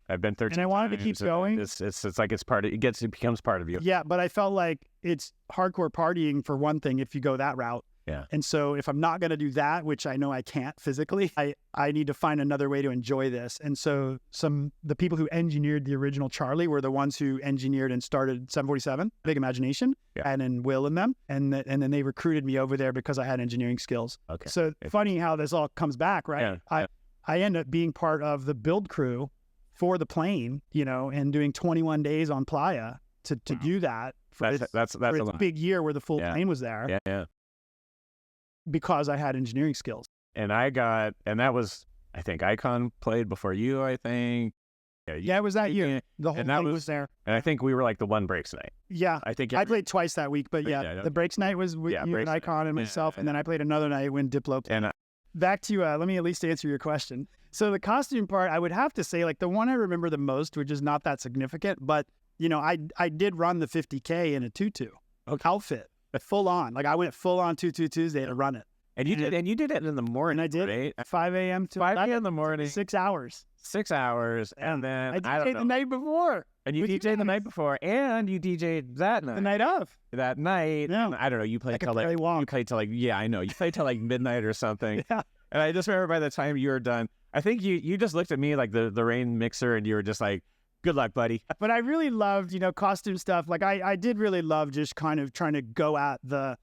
I've been 13 and I wanted to keep going. It's like it becomes part of you. Yeah, but I felt like it's hardcore partying for one thing if you go that route. Yeah. And so if I'm not going to do that, which I know I can't physically, I need to find another way to enjoy this. And so the people who engineered the original Charlie were the ones who engineered and started 747, Big Imagination, and then Will and them. And then they recruited me over there because I had engineering skills. Okay. So funny how this all comes back, right? Yeah. I end up being part of the build crew for the plane, you know, and doing 21 days on Playa to do that. That's a big year where the full plane was there. Yeah. Because I had engineering skills. And that was, I think Icon played before you, I think. Yeah, it was that year. The whole thing was there. And I think we were like the one breaks night. Yeah. I played twice that week, but the breaks night was with you and Icon and myself. And then I played another night when Diplo played. And back to, let me at least answer your question. So the costume part, I would have to say, like, the one I remember the most, which is not that significant, but, you know, I did run the 50K in a tutu outfit, full on. Like, I went full on Tutu Tuesday to run it. And you did it in the morning. And I did, right? 5 a.m. to 5 a.m. in the morning. 6 hours. 6 hours. And then I DJ'd the night before. And you DJ'd the night before, and you DJ'd that night. The night of. That night. Yeah. I don't know, you played till like midnight or something. Yeah. And I just remember by the time you were done, I think you just looked at me like the rain mixer, and you were just like, good luck, buddy. But I really loved, you know, costume stuff. Like I did really love just kind of trying to go at the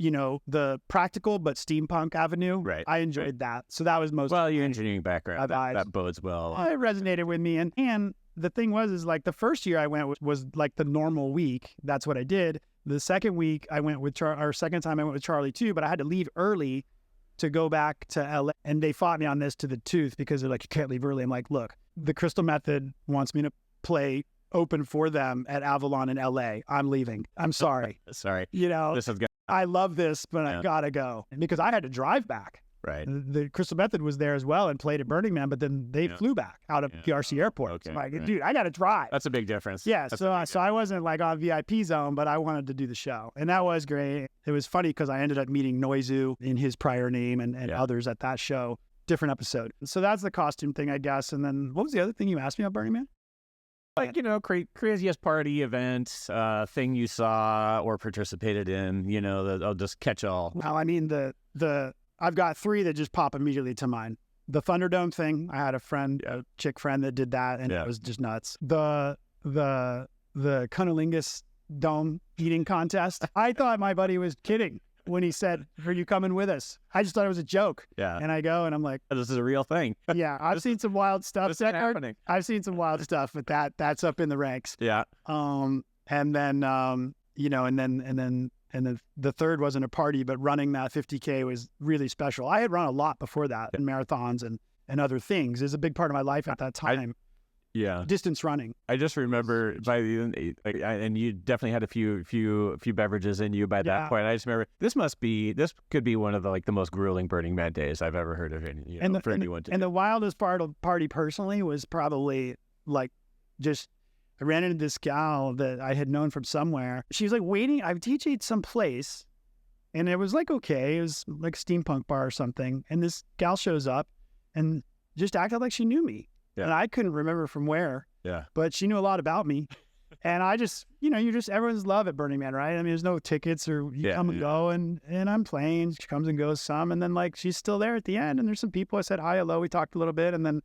you know, the practical but steampunk avenue. Right. I enjoyed that. So that was most. Well, your engineering background, that bodes well. It resonated with me. And the thing was like the first year I went was like the normal week. That's what I did. The second week I went with second time I went with Charlie too, but I had to leave early to go back to LA. And they fought me on this to the tooth because they're like, you can't leave early. I'm like, look, the Crystal Method wants me to play open for them at Avalon in LA. I'm leaving. I'm sorry. Sorry. You know, I love this, but I gotta go. Because I had to drive back. Right. The Crystal Method was there as well and played at Burning Man, but then they flew back out of PRC Airport. Okay. So like, dude, I gotta drive. That's a big difference. Yeah. So I wasn't like on VIP zone, but I wanted to do the show. And that was great. It was funny because I ended up meeting Noizu in his prior name and others at that show. Different episode. So that's the costume thing, I guess. And then what was the other thing you asked me about Burning Man? Like, you know, craziest party event, thing you saw or participated in, you know, I'll just catch all. Well, I mean, I've got 3 that just pop immediately to mind. The Thunderdome thing, I had a chick friend that did that, and it was just nuts. The Cunnilingus Dome eating contest, I thought my buddy was kidding when he said, are you coming with us? I just thought it was a joke. Yeah. And I go and I'm like, this is a real thing. Yeah, I've seen some wild stuff. This is happening. I've seen some wild stuff, but that's up in the ranks. Yeah. And then, you know, and then the third wasn't a party, but running that 50K was really special. I had run a lot before that in marathons and other things. It was a big part of my life at that time. Distance running. I just remember by the end, and you definitely had a few beverages in you by that point. I just remember this could be one of the most grueling Burning Man days I've ever heard of. For anyone to do. The wildest party personally was probably like just. I ran into this gal that I had known from somewhere. She was like waiting. I've DJ'd someplace and it was like, okay, it was like a steampunk bar or something. And this gal shows up and just acted like she knew me. Yeah. And I couldn't remember from where. Yeah. But she knew a lot about me. And I just, everyone's love at Burning Man, right? I mean, there's no tickets or you come and go and I'm playing. She comes and goes some. And then she's still there at the end. And there's some people I said hi, hello. We talked a little bit. And then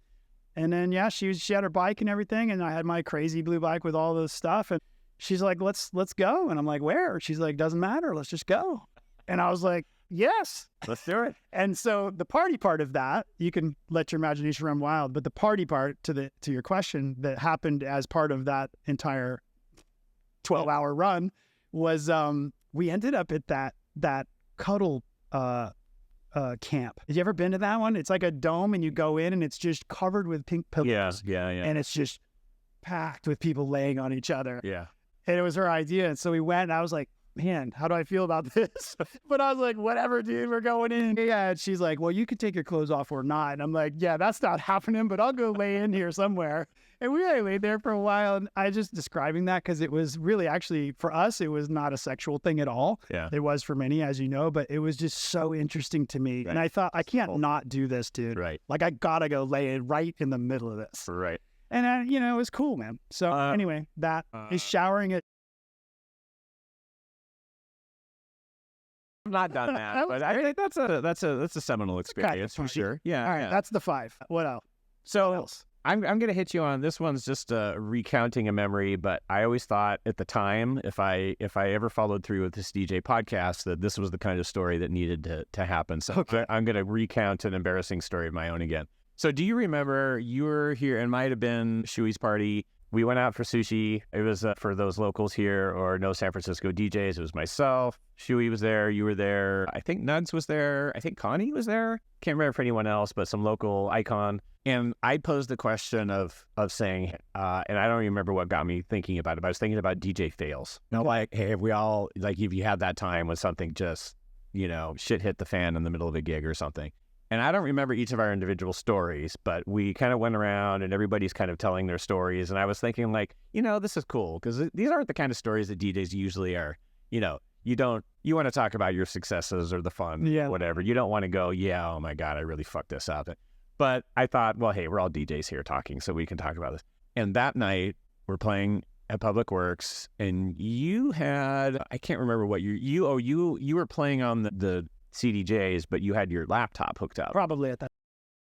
she had her bike and everything, and I had my crazy blue bike with all the stuff, and she's like, let's go. And I'm like, where? She's like, doesn't matter. Let's just go. And I was like, yes. Let's do it. And so the party part of that, you can let your imagination run wild. But the party part to your question that happened as part of that entire 12-hour run was we ended up at that cuddle camp. Have you ever been to that one? It's like a dome and you go in and it's just covered with pink pillows. Yeah. And it's just packed with people laying on each other. Yeah. And it was her idea. And so we went and I was like, man, how do I feel about this? But I was like, whatever, dude, we're going in. Yeah. And she's like, well, you can take your clothes off or not. And I'm like, yeah, that's not happening, but I'll go lay in here somewhere. And we laid there for a while. And I just describing that because it was really actually for us, it was not a sexual thing at all. Yeah. It was for many, as you know, but it was just so interesting to me. Right. And I thought, I can't not do this, dude. Right. Like, I gotta go lay it right in the middle of this. Right. And, it was cool, man. So anyway, that is showering it. I've not done that, but I think that's a seminal experience for sure. Yeah. All right. Yeah. That's the 5. What else? So I'm going to hit you on this one's just recounting a memory, but I always thought at the time, if I ever followed through with this DJ podcast, that this was the kind of story that needed to happen. So I'm going to recount an embarrassing story of my own again. So do you remember you were here, and might have been Shuey's party. We went out for sushi. It was for those locals here or no San Francisco DJs. It was myself. Shuey was there. You were there. I think Nugs was there. I think Connie was there. Can't remember for anyone else, but some local icon. And I posed the question of saying, and I don't even remember what got me thinking about it, but I was thinking about DJ fails. Like, hey, if we all, like, if you had that time when something just, shit hit the fan in the middle of a gig or something. And I don't remember each of our individual stories, but we kind of went around and everybody's kind of telling their stories. And I was thinking, like, this is cool because these aren't the kind of stories that DJs usually are. You want to talk about your successes or the fun, whatever. You don't want to go, oh my God, I really fucked this up. But I thought, well, hey, we're all DJs here talking, so we can talk about this. And that night, we're playing at Public Works, and you had, I can't remember what you were playing on the CDJs, but you had your laptop hooked up. Probably at that.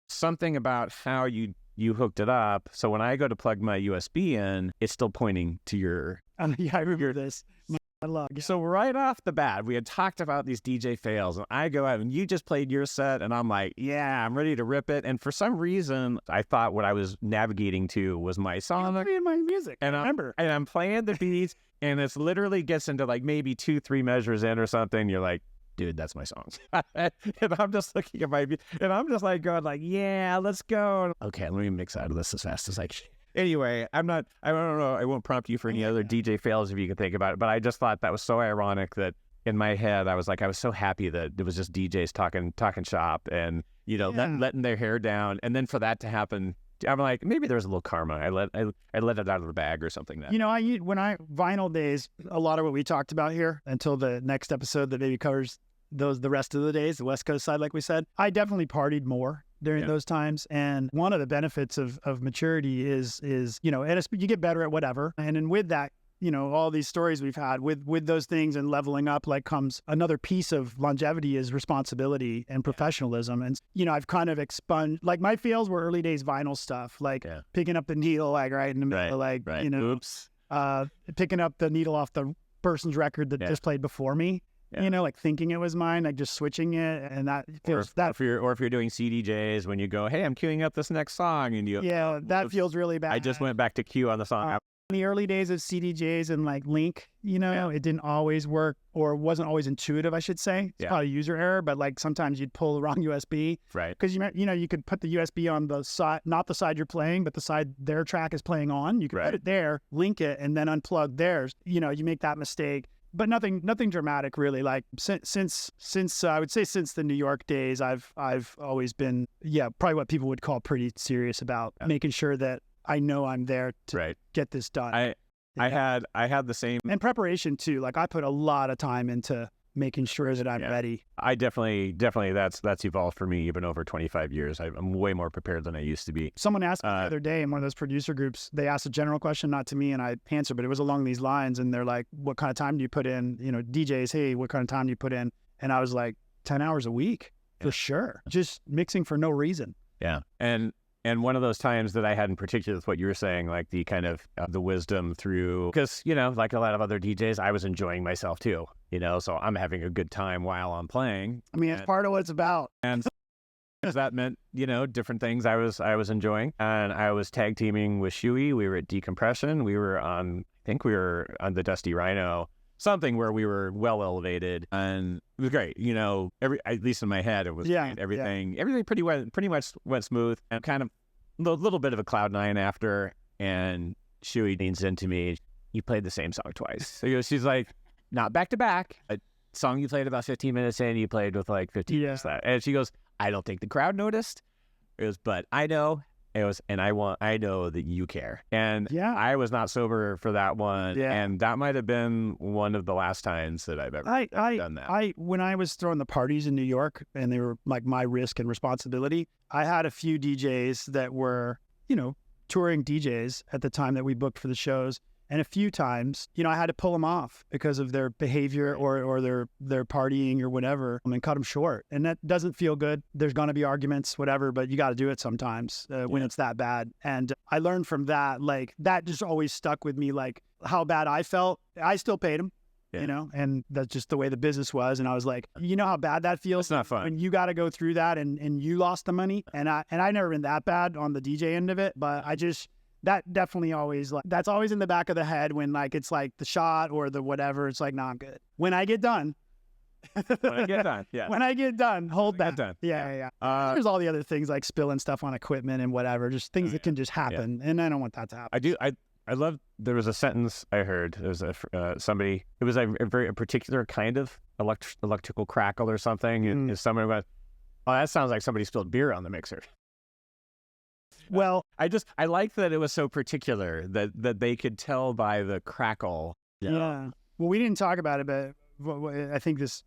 Something about how you hooked it up. So when I go to plug my USB in, it's still pointing to your... yeah, I remember this. My log. Yeah. So right off the bat, we had talked about these DJ fails, and I go out and you just played your set, and I'm like, yeah, I'm ready to rip it. And for some reason, I thought what I was navigating to was my song. You're playing my music. And I'm playing the beats, and it's literally gets into like maybe 2-3 measures in or something. You're like, dude, that's my song. And I'm just looking at my beat, and I'm just like going like, yeah, let's go. Okay, let me mix out of this as fast as I can. Anyway, I don't know. I won't prompt you for any other DJ fails if you can think about it. But I just thought that was so ironic that in my head, I was so happy that it was just DJs talking shop and, letting their hair down. And then for that to happen, I'm like, maybe there's a little karma. I let it out of the bag or something. Vinyl days, a lot of what we talked about here until the next episode that maybe covers the rest of the days, the West Coast side, like we said, I definitely partied more during those times. And one of the benefits of maturity is and you get better at whatever. And then with that, all these stories we've had with those things and leveling up, like comes another piece of longevity is responsibility and professionalism. And, I've kind of expunged, like my fails were early days vinyl stuff, like picking up the needle, like right in the middle, oops, picking up the needle off the person's record that just played before me. Yeah. Like thinking it was mine, like just switching it, and that feels if you're doing CDJs when you go, hey, I'm queuing up this next song, and that feels really bad. I just went back to queue on the song. In the early days of CDJs and like Link, it didn't always work or wasn't always intuitive, I should say. It's probably user error, but like sometimes you'd pull the wrong USB, right? Because you could put the USB on the side, not the side you're playing, but the side their track is playing on. You could put it there, link it, and then unplug theirs. You make that mistake. But nothing dramatic really. Like since I would say since the New York days, I've always been probably what people would call pretty serious about making sure that I know I'm there to get this done. I had the same and preparation too. Like I put a lot of time into making sure that I'm ready. I definitely that's evolved for me even over 25 years. I'm way more prepared than I used to be. Someone asked me the other day in one of those producer groups, they asked a general question, not to me, and I answered, but it was along these lines. And they're like, what kind of time do you put in? DJs, hey, what kind of time do you put in? And I was like, 10 hours a week for sure. Just mixing for no reason. Yeah. And And one of those times that I had in particular with what you were saying, like the kind of the wisdom through, because, you know, like a lot of other DJs, I was enjoying myself too, you know, so I'm having a good time while I'm playing. I mean, it's part of what it's about. And that meant, you know, different things I was enjoying. And I was tag teaming with Shuey. We were at Decompression. We were on, I think we were on the Dusty Rhino, something where we were well elevated, and it was great. You know, at least in my head, it was great. Everything pretty much went smooth, and kind of a little bit of a cloud nine after. And Shuey leans into me. You played the same song twice. So she's like, not back to back. A song you played about 15 minutes in, you played with like 15 minutes left. And she goes, I don't think the crowd noticed. It was, but I know. It was, and I know that you care. And I was not sober for that one. Yeah. And that might have been one of the last times that I've ever done that. When I was throwing the parties in New York, and they were like my risk and responsibility, I had a few DJs that were, you know, touring DJs at the time that we booked for the shows. And a few times, you know, I had to pull them off because of their behavior or their partying or whatever, and cut them short. And that doesn't feel good. There's going to be arguments, whatever, but you got to do it sometimes when it's that bad. And I learned from that, like, that just always stuck with me, like how bad I felt. I still paid them, you know, and that's just the way the business was. And I was like, you know how bad that feels? It's not fun. When you got to go through that and you lost the money. And I never been that bad on the DJ end of it, but that definitely always, like, that's always in the back of the head when, like, it's like the shot or the whatever. It's like, I'm good. When I get done. When I get done, hold that. Yeah. There's all the other things like spilling stuff on equipment and whatever, just things that can just happen. Yeah. And I don't want that to happen. I love, there was a sentence I heard. There was somebody, it was a particular kind of electrical crackle or something. And someone went, oh, that sounds like somebody spilled beer on the mixer. Well, I like that it was so particular that they could tell by the crackle. Yeah. Well, we didn't talk about it, but I think this,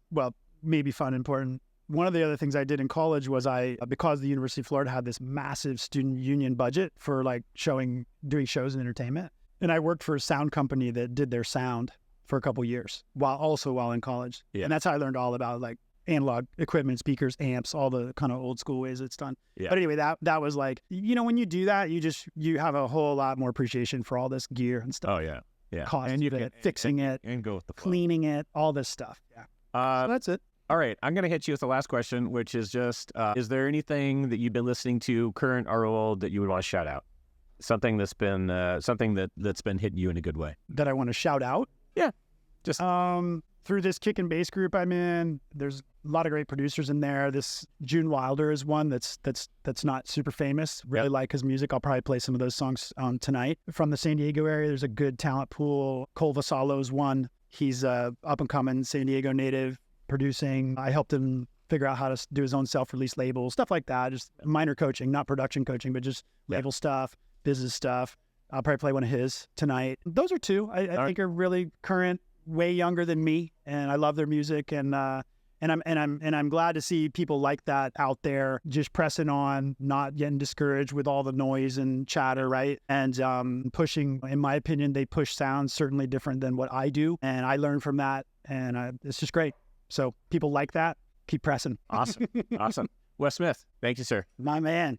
may be fun and important. One of the other things I did in college was because the University of Florida had this massive student union budget for like doing shows and entertainment. And I worked for a sound company that did their sound for a couple years while in college. Yeah. And that's how I learned all about like analog equipment, speakers, amps, all the kind of old school ways it's done. Yeah. But anyway, that was like, you know, when you do that, you have a whole lot more appreciation for all this gear and stuff. Oh yeah. Yeah. Cost and you can fixing it and go with the flow. Cleaning it, all this stuff. Yeah. So that's it. All right. I'm going to hit you with the last question, which is just, is there anything that you've been listening to, current or old, that you would want to shout out? Something that's been that's been hitting you in a good way. That I want to shout out? Yeah. Just through this kick and bass group I'm in, there's a lot of great producers in there. This June Wilder is one that's not super famous. Really like his music. I'll probably play some of those songs tonight. From the San Diego area, there's a good talent pool. Cole Vasalo's one. He's up and coming San Diego native producing. I helped him figure out how to do his own self-release label, stuff like that. Just minor coaching, not production coaching, but just label stuff, business stuff. I'll probably play one of his tonight. Those are two I think are really current, way younger than me, and I love their music, and I'm glad to see people like that out there, just pressing on, not getting discouraged with all the noise and chatter, right? And pushing. In my opinion, they push sounds certainly different than what I do, and I learn from that, and it's just great. So people like that, keep pressing. Awesome. Wes Smith, thank you, sir. My man.